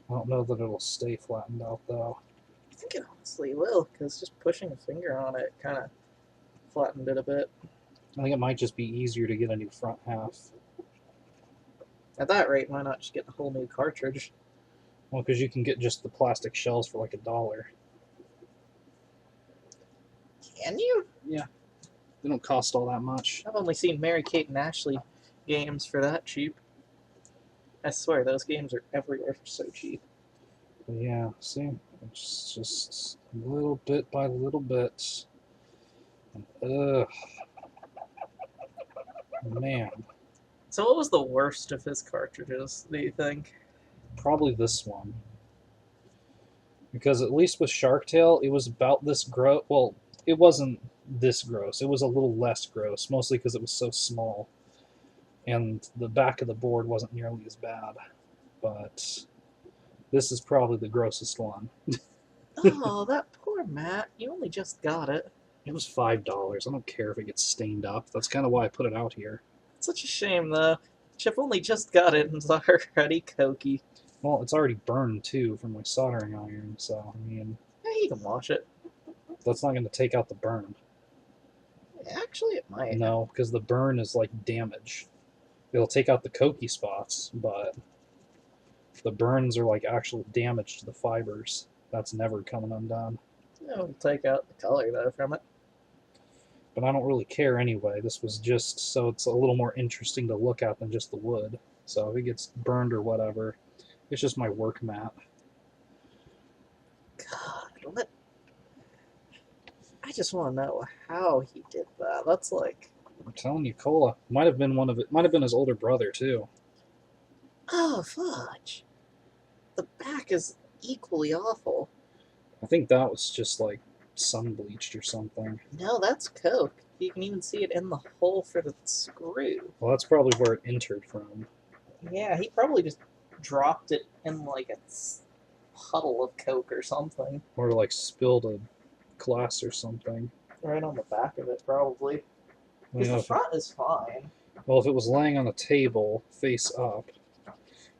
[SPEAKER 1] I don't know that it'll stay flattened out though.
[SPEAKER 2] I think it honestly will, because just pushing a finger on it kind of flattened it a bit.
[SPEAKER 1] I think it might just be easier to get a new front half.
[SPEAKER 2] At that rate, why not just get a whole new cartridge?
[SPEAKER 1] Well, because you can get just the plastic shells for like $1.
[SPEAKER 2] Can you?
[SPEAKER 1] Yeah. They don't cost all that much.
[SPEAKER 2] I've only seen Mary-Kate and Ashley games for that cheap. I swear, those games are everywhere for so cheap.
[SPEAKER 1] But yeah, see? It's just little bit by little bit. Ugh. Man.
[SPEAKER 2] So what was the worst of his cartridges, do you think?
[SPEAKER 1] Probably this one. Because at least with Shark Tail, it was about this gross. Well, it wasn't this gross. It was a little less gross, mostly because it was so small. And the back of the board wasn't nearly as bad. But this is probably the grossest one.
[SPEAKER 2] Oh, that poor Matt. You only just got it.
[SPEAKER 1] It was $5. I don't care if it gets stained up. That's kind of why I put it out here.
[SPEAKER 2] It's such a shame, though. Chip only just got it and it's already cokey.
[SPEAKER 1] Well, it's already burned, too, from my soldering iron, so, I mean...
[SPEAKER 2] Yeah, you can wash it.
[SPEAKER 1] That's not going to take out the burn.
[SPEAKER 2] Actually, it might.
[SPEAKER 1] No, because the burn is like damage. It'll take out the cokey spots, but the burns are like actual damage to the fibers. That's never coming undone.
[SPEAKER 2] It'll take out the color, though, from it.
[SPEAKER 1] But I don't really care anyway. This was just so it's a little more interesting to look at than just the wood. So if it gets burned or whatever, it's just my work mat.
[SPEAKER 2] God, what? I just want to know how he did that. That's like,
[SPEAKER 1] I'm telling you, Cola might have been one of it. Might have been his older brother too.
[SPEAKER 2] oh fudge. The back is equally awful.
[SPEAKER 1] I think that was just like sun bleached or something.
[SPEAKER 2] No, that's Coke. You can even see it in the hole for the screw.
[SPEAKER 1] Well, that's probably where it entered from.
[SPEAKER 2] Yeah, he probably just dropped it in like a puddle of Coke or something.
[SPEAKER 1] Or like spilled a glass or something.
[SPEAKER 2] Right on the back of it, probably.
[SPEAKER 1] You
[SPEAKER 2] Because
[SPEAKER 1] know,
[SPEAKER 2] the front is fine.
[SPEAKER 1] well, if it was laying on a table face up.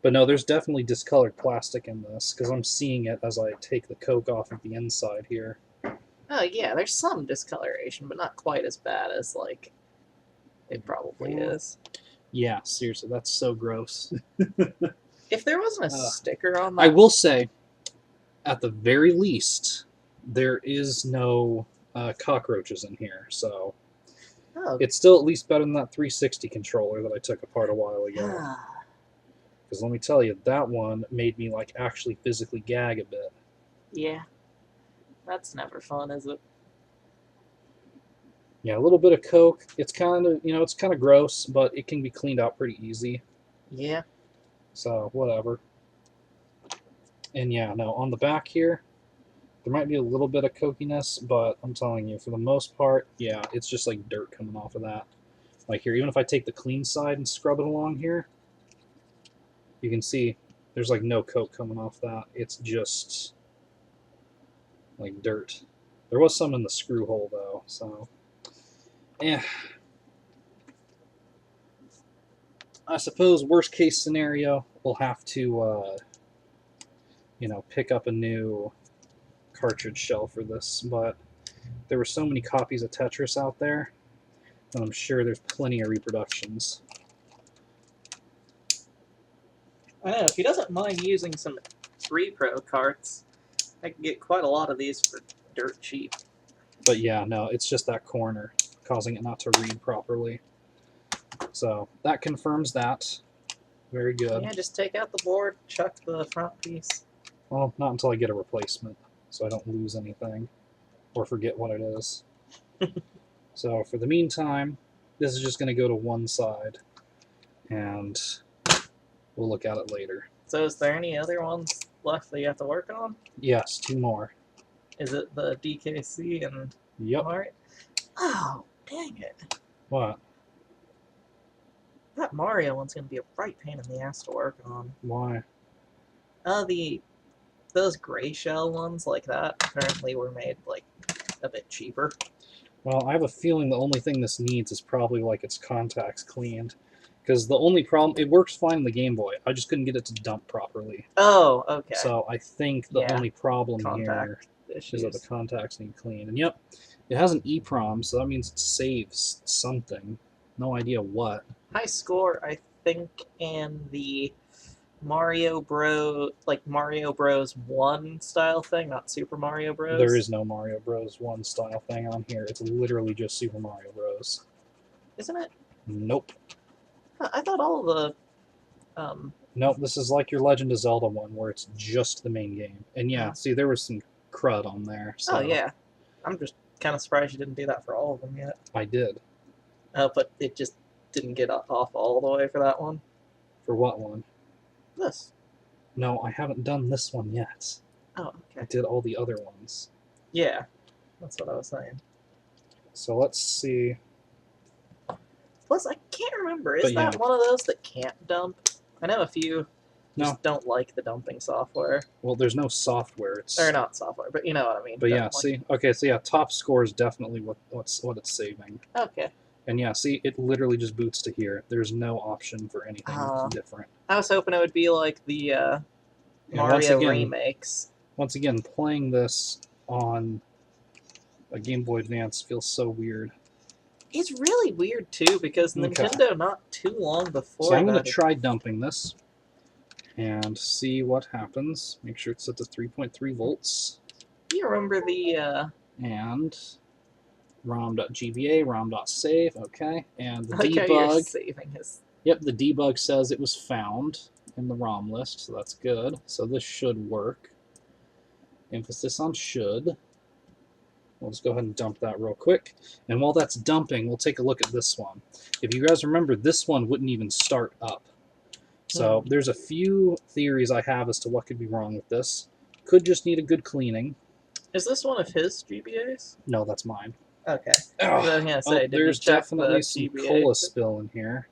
[SPEAKER 1] But no, there's definitely discolored plastic in this because I'm seeing it as I take the Coke off of the inside here.
[SPEAKER 2] Oh yeah, there's some discoloration, but not quite as bad as like it probably is.
[SPEAKER 1] Yeah, seriously, that's so gross.
[SPEAKER 2] If there wasn't a sticker on that,
[SPEAKER 1] I will say, at the very least, there is no cockroaches in here, so
[SPEAKER 2] oh,
[SPEAKER 1] it's still at least better than that 360 controller that I took apart a while ago. Because let me tell you, that one made me like actually physically gag a bit.
[SPEAKER 2] yeah, that's never fun, is it?
[SPEAKER 1] Yeah, a little bit of Coke. It's kind of, it's kind of gross, but it can be cleaned out pretty easy.
[SPEAKER 2] Yeah.
[SPEAKER 1] So, whatever. And yeah, no, on the back here, there might be a little bit of cokiness, but I'm telling you, for the most part, yeah, it's just like dirt coming off of that. Like here, even if I take the clean side and scrub it along here, you can see there's like no Coke coming off that. It's just like dirt. There was some in the screw hole though, so yeah. I suppose worst case scenario, we'll have to pick up a new cartridge shell for this, but there were so many copies of Tetris out there, and I'm sure there's plenty of reproductions.
[SPEAKER 2] I know, if he doesn't mind using some repro carts, I can get quite a lot of these for dirt cheap.
[SPEAKER 1] But yeah, no, it's just that corner causing it not to read properly. So that confirms that. Very good.
[SPEAKER 2] Yeah, just take out the board, chuck the front piece.
[SPEAKER 1] Well, not until I get a replacement, so I don't lose anything or forget what it is. So for the meantime, this is just going to go to one side, and we'll look at it later.
[SPEAKER 2] So is there any other ones left that you have to work on?
[SPEAKER 1] Yes, two more.
[SPEAKER 2] Is it the DKC and...
[SPEAKER 1] Yep.
[SPEAKER 2] Alright. Oh, dang it.
[SPEAKER 1] What?
[SPEAKER 2] That Mario one's going to be a right pain in the ass to work on.
[SPEAKER 1] Why?
[SPEAKER 2] Those gray shell ones like that apparently were made like a bit cheaper.
[SPEAKER 1] Well, I have a feeling the only thing this needs is probably like its contacts cleaned. Because the only problem, it works fine in the Game Boy. I just couldn't get it to dump properly.
[SPEAKER 2] Oh, okay.
[SPEAKER 1] So I think the only problem
[SPEAKER 2] Contact
[SPEAKER 1] here
[SPEAKER 2] issues.
[SPEAKER 1] is that the contacts need cleaned. And yep, it has an EEPROM, so that means it saves something. No idea what.
[SPEAKER 2] High score, I think, in the Mario Bros. Like Mario Bros. 1 style thing, not Super Mario Bros.
[SPEAKER 1] There is no Mario Bros. 1 style thing on here. It's literally just Super Mario Bros.
[SPEAKER 2] Isn't it?
[SPEAKER 1] Nope.
[SPEAKER 2] I thought all the...
[SPEAKER 1] Nope, this is like your Legend of Zelda one, where it's just the main game. And yeah, see, there was some crud on there. So
[SPEAKER 2] Oh, yeah. I'm just kind of surprised you didn't do that for all of them yet.
[SPEAKER 1] I did.
[SPEAKER 2] But it just didn't get off all the way for that one.
[SPEAKER 1] For what one?
[SPEAKER 2] This.
[SPEAKER 1] No, I haven't done this one yet.
[SPEAKER 2] Oh,
[SPEAKER 1] I
[SPEAKER 2] okay.
[SPEAKER 1] did all the other ones.
[SPEAKER 2] Yeah, that's what I was saying.
[SPEAKER 1] So let's see.
[SPEAKER 2] Plus, I can't remember. Is
[SPEAKER 1] But yeah.
[SPEAKER 2] that one of those that can't dump? I know a few just
[SPEAKER 1] No.
[SPEAKER 2] don't like the dumping software.
[SPEAKER 1] Well, there's no software. It's
[SPEAKER 2] Or not software, but you know what I mean.
[SPEAKER 1] But yeah,
[SPEAKER 2] Don't like-
[SPEAKER 1] see, okay, so yeah, top score is definitely what it's saving.
[SPEAKER 2] Okay.
[SPEAKER 1] And yeah, see, it literally just boots to here. There's no option for anything different.
[SPEAKER 2] I was hoping it would be like the
[SPEAKER 1] Yeah,
[SPEAKER 2] Mario remakes.
[SPEAKER 1] Once again, playing this on a Game Boy Advance feels so weird.
[SPEAKER 2] It's really weird too because
[SPEAKER 1] Okay.
[SPEAKER 2] Nintendo not too long before.
[SPEAKER 1] So I'm going to try dumping this and see what happens. Make sure it's set to 3.3 volts.
[SPEAKER 2] You remember the
[SPEAKER 1] And rom.gba, rom.save, okay. And the
[SPEAKER 2] like how you're
[SPEAKER 1] debug.
[SPEAKER 2] saving his...
[SPEAKER 1] Yep, the debug says it was found in the ROM list, so that's good. So this should work. Emphasis on should. We'll just go ahead and dump that real quick. And while that's dumping, we'll take a look at this one. If you guys remember, this one wouldn't even start up. So there's a few theories I have as to what could be wrong with this. Could just need a good cleaning.
[SPEAKER 2] Is this one of his GBAs?
[SPEAKER 1] No, that's mine.
[SPEAKER 2] Okay. I was gonna say, did
[SPEAKER 1] there's
[SPEAKER 2] you check
[SPEAKER 1] definitely
[SPEAKER 2] the
[SPEAKER 1] some
[SPEAKER 2] GBA?
[SPEAKER 1] cola spill in here.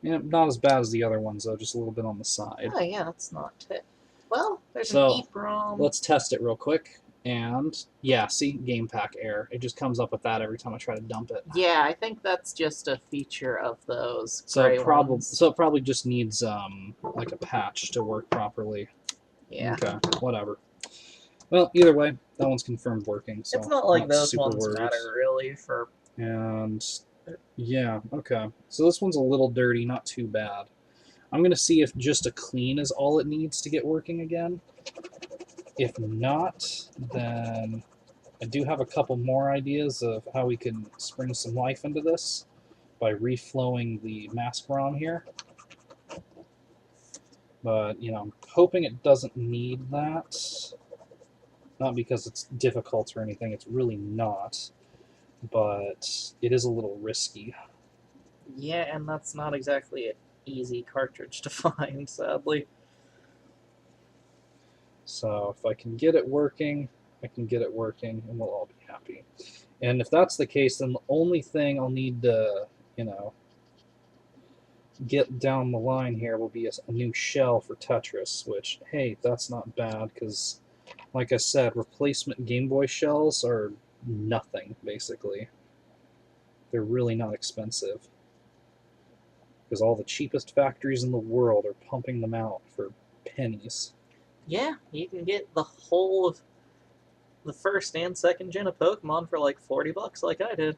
[SPEAKER 1] Yeah, not as bad as the other ones, though, just a little bit on the side.
[SPEAKER 2] Oh, yeah, that's not it. Well, there's
[SPEAKER 1] So,
[SPEAKER 2] an EEPROM.
[SPEAKER 1] Let's test it real quick. And, yeah, see? Game pack error. It just comes up with that every time I try to dump it.
[SPEAKER 2] Yeah, I think that's just a feature of those
[SPEAKER 1] So
[SPEAKER 2] gray
[SPEAKER 1] it
[SPEAKER 2] ones.
[SPEAKER 1] probably just needs, like a patch to work properly.
[SPEAKER 2] Yeah.
[SPEAKER 1] Okay, whatever. Well, either way, that one's confirmed working. So
[SPEAKER 2] It's not like those
[SPEAKER 1] super
[SPEAKER 2] ones
[SPEAKER 1] worried.
[SPEAKER 2] matter, really, for...
[SPEAKER 1] And, yeah, okay. So this one's a little dirty, not too bad. I'm going to see if just a clean is all it needs to get working again. If not, then I do have a couple more ideas of how we can spring some life into this by reflowing the mask ROM here. But, you know, I'm hoping it doesn't need that. Not because it's difficult or anything, it's really not. But it is a little risky.
[SPEAKER 2] Yeah, and that's not exactly an easy cartridge to find, sadly.
[SPEAKER 1] So if I can get it working, I can get it working, and we'll all be happy. And if that's the case, then the only thing I'll need to, you know, get down the line here will be a new shell for Tetris, which, hey, that's not bad, because, like I said, replacement Game Boy shells are nothing, basically. They're really not expensive. Because all the cheapest factories in the world are pumping them out for pennies.
[SPEAKER 2] Yeah, you can get the whole of the first and second gen of Pokemon for like $40 like I did.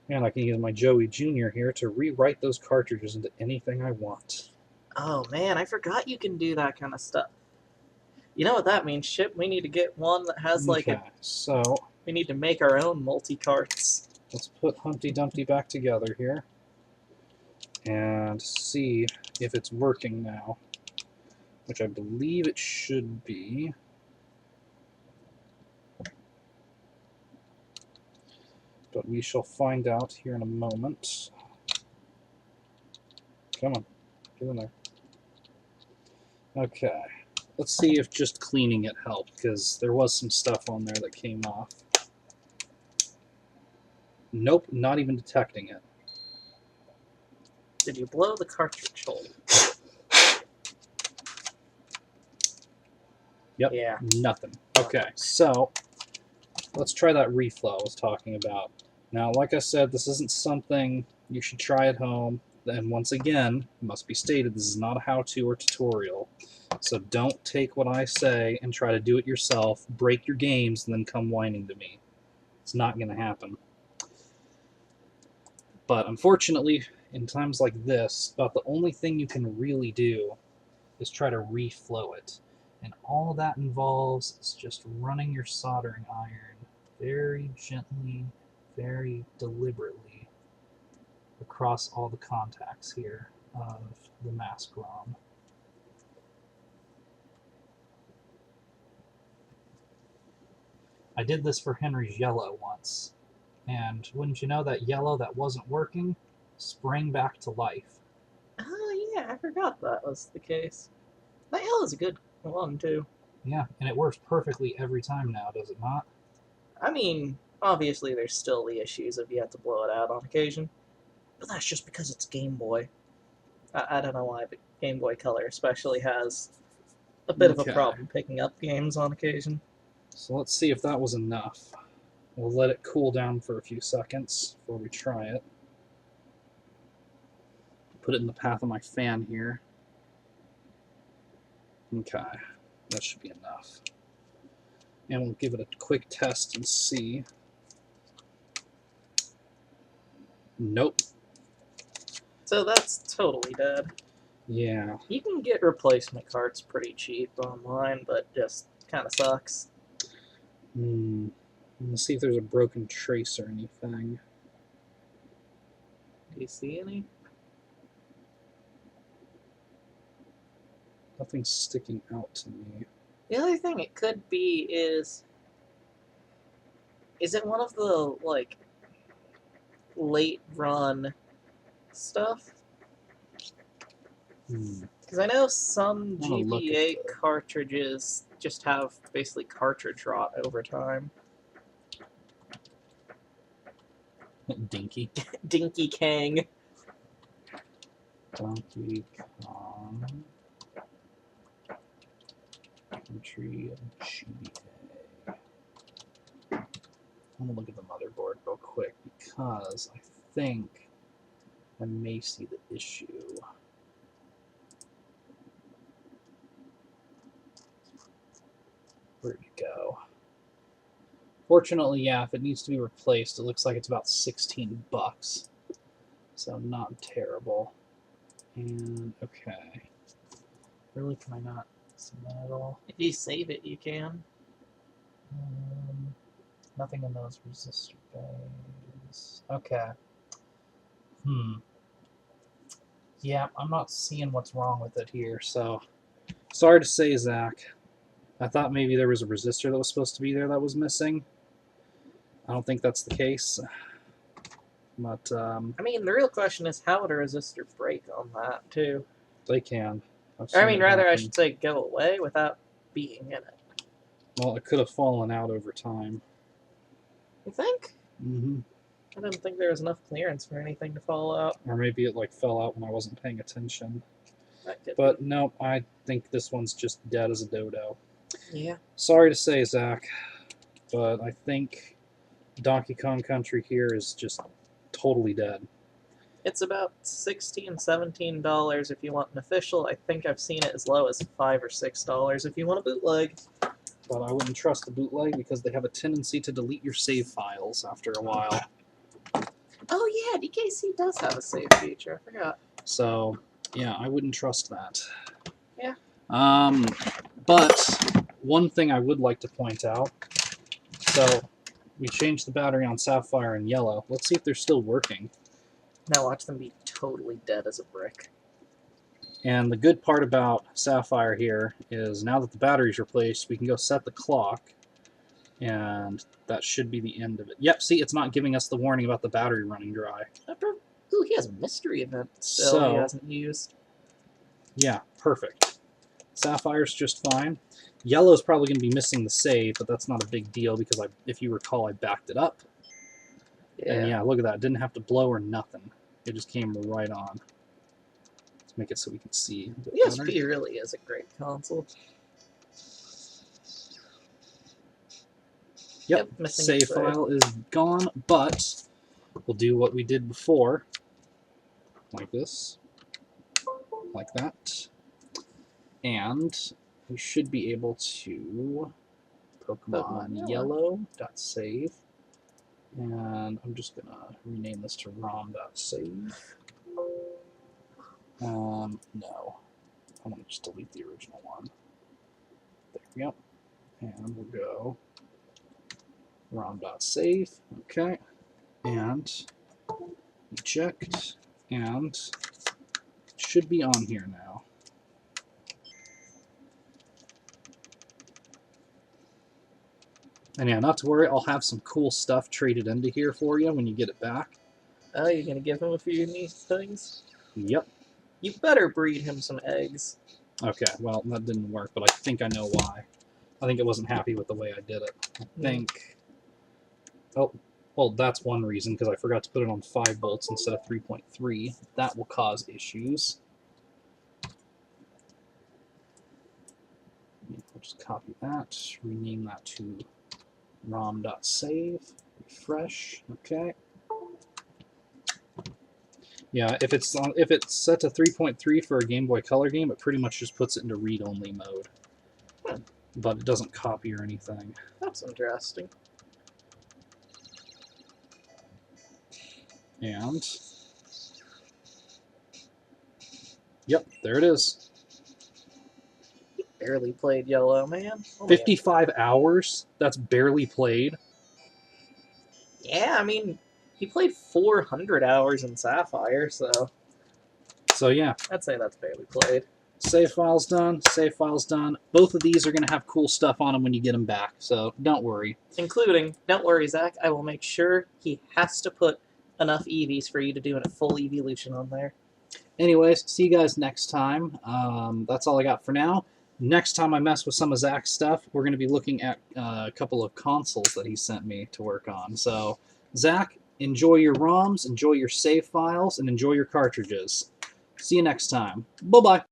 [SPEAKER 1] And I can use my Joey Jr. here to rewrite those cartridges into anything I want.
[SPEAKER 2] Oh man, I forgot you can do that kind of stuff. You know what that means, Chip? We need to get one that has like
[SPEAKER 1] okay, so
[SPEAKER 2] we need to make our own multi-carts.
[SPEAKER 1] let's put Humpty Dumpty back together here and see if it's working now, which I believe it should be. But we shall find out here in a moment. Come on, get in there. Okay, let's see if just cleaning it helped, because there was some stuff on there that came off. Nope, not even detecting it.
[SPEAKER 2] Did you blow the cartridge hole?
[SPEAKER 1] Yep,
[SPEAKER 2] Yeah.
[SPEAKER 1] nothing. Okay, so let's try that reflow I was talking about. Now, like I said, this isn't something you should try at home. And once again, it must be stated, this is not a how-to or tutorial. So don't take what I say and try to do it yourself, break your games, and then come whining to me. It's not going to happen. But unfortunately, in times like this, about the only thing you can really do is try to reflow it. And all that involves is just running your soldering iron very gently, very deliberately across all the contacts here of the mask ROM. I did this for Henry's yellow once, and wouldn't you know, that yellow that wasn't working sprang back to life.
[SPEAKER 2] Oh yeah, I forgot that was the case. That yellow is a good one too.
[SPEAKER 1] Yeah, and it works perfectly every time now, does it not?
[SPEAKER 2] I mean, obviously there's still the issues of you have to blow it out on occasion, but that's just because it's Game Boy. I don't know why, but Game Boy Color especially has a bit of a problem picking up games on occasion.
[SPEAKER 1] So let's see if that was enough. We'll let it cool down for a few seconds before we try it. Put it in the path of my fan here. Okay, that should be enough. And we'll give it a quick test and see. Nope.
[SPEAKER 2] So that's totally dead.
[SPEAKER 1] Yeah.
[SPEAKER 2] You can get replacement carts pretty cheap online, but just kind of sucks.
[SPEAKER 1] Let's see if there's a broken trace or anything.
[SPEAKER 2] Do you see any?
[SPEAKER 1] Nothing's sticking out to me.
[SPEAKER 2] The other thing it could be is Is it one of the, like, late run stuff? Because I know some GBA cartridges just have basically cartridge rot over time.
[SPEAKER 1] Dinky.
[SPEAKER 2] Dinky Kang.
[SPEAKER 1] Donkey Kong. Country GBA. I'm gonna look at the motherboard real quick because I think I may see the issue. Where'd it go? Fortunately, yeah, if it needs to be replaced, it looks like it's about 16 bucks. So not terrible. And okay. Really, can I not submit it all?
[SPEAKER 2] If you save it, you can.
[SPEAKER 1] Nothing in those resistor bays. Okay. Yeah, I'm not seeing what's wrong with it here, so sorry to say, Zach. I thought maybe there was a resistor that was supposed to be there that was missing. I don't think that's the case. But,
[SPEAKER 2] I mean, the real question is how would a resistor break on that, too?
[SPEAKER 1] they can.
[SPEAKER 2] I mean, rather, I should say go away without being in it.
[SPEAKER 1] Well, it could have fallen out over time.
[SPEAKER 2] You think?
[SPEAKER 1] Mm-hmm.
[SPEAKER 2] I didn't think there was enough clearance for anything to fall out.
[SPEAKER 1] Or maybe it like fell out when I wasn't paying attention.
[SPEAKER 2] That could
[SPEAKER 1] But
[SPEAKER 2] be.
[SPEAKER 1] no, I think this one's just dead as a dodo.
[SPEAKER 2] Yeah.
[SPEAKER 1] Sorry to say, Zach, but I think Donkey Kong Country here is just totally dead.
[SPEAKER 2] It's about $16, $17 if you want an official. I think I've seen it as low as $5 or $6 if you want a bootleg.
[SPEAKER 1] But I wouldn't trust the bootleg because they have a tendency to delete your save files after a while.
[SPEAKER 2] Oh yeah, DKC does have a save feature. I forgot.
[SPEAKER 1] So yeah, I wouldn't trust that.
[SPEAKER 2] Yeah.
[SPEAKER 1] But one thing I would like to point out. So we changed the battery on Sapphire and Yellow. Let's see if they're still working.
[SPEAKER 2] Now watch them be totally dead as a brick.
[SPEAKER 1] And the good part about Sapphire here is now that the battery's replaced, we can go set the clock, and that should be the end of it. Yep, see, it's not giving us the warning about the battery running dry.
[SPEAKER 2] Ooh, he has a mystery event still he hasn't used.
[SPEAKER 1] Yeah, perfect. Sapphire's just fine. Yellow's probably going to be missing the save, but that's not a big deal because, if you recall, I backed it up.
[SPEAKER 2] Yeah.
[SPEAKER 1] And yeah, look at that. It didn't have to blow or nothing. It just came right on. Let's make it so we can see.
[SPEAKER 2] The SP really is a great console.
[SPEAKER 1] Yep, save file is gone, but we'll do what we did before. Like this. Like that. And we should be able to Pokemon Yellow.save. And I'm just going to rename this to ROM.save. No. I want to just delete the original one. There we go. And we'll go ROM.save. Okay. And eject. And it should be on here now. And yeah, not to worry, I'll have some cool stuff traded into here for you when you get it back.
[SPEAKER 2] Oh, you're going to give him a few neat things?
[SPEAKER 1] Yep.
[SPEAKER 2] You better breed him some eggs.
[SPEAKER 1] Okay, well, that didn't work, but I think I know why. I think it wasn't happy with the way I did it. I think... Oh, well, that's one reason, because I forgot to put it on 5 volts instead of 3.3. That will cause issues. We'll just copy that, rename that to rom.save, refresh, okay. Yeah, if it's set to 3.3 for a Game Boy Color game, it pretty much just puts it into read-only mode. But it doesn't copy or anything.
[SPEAKER 2] That's interesting.
[SPEAKER 1] And yep, there it is.
[SPEAKER 2] He barely played Yellow, man.
[SPEAKER 1] 55 hours? That's barely played?
[SPEAKER 2] Yeah, I mean, he played 400 hours in Sapphire, so...
[SPEAKER 1] So yeah.
[SPEAKER 2] I'd say that's barely played.
[SPEAKER 1] Save files done. Save files done. Both of these are going to have cool stuff on them when you get them back, so don't worry.
[SPEAKER 2] Including, don't worry, Zach, I will make sure he has to put enough EVs for you to do a full evolution on there.
[SPEAKER 1] Anyways, see you guys next time. That's all I got for now. Next time I mess with some of Zack's stuff, we're going to be looking at a couple of consoles that he sent me to work on. So, Zack, enjoy your ROMs, enjoy your save files, and enjoy your cartridges. See you next time. Bye-bye.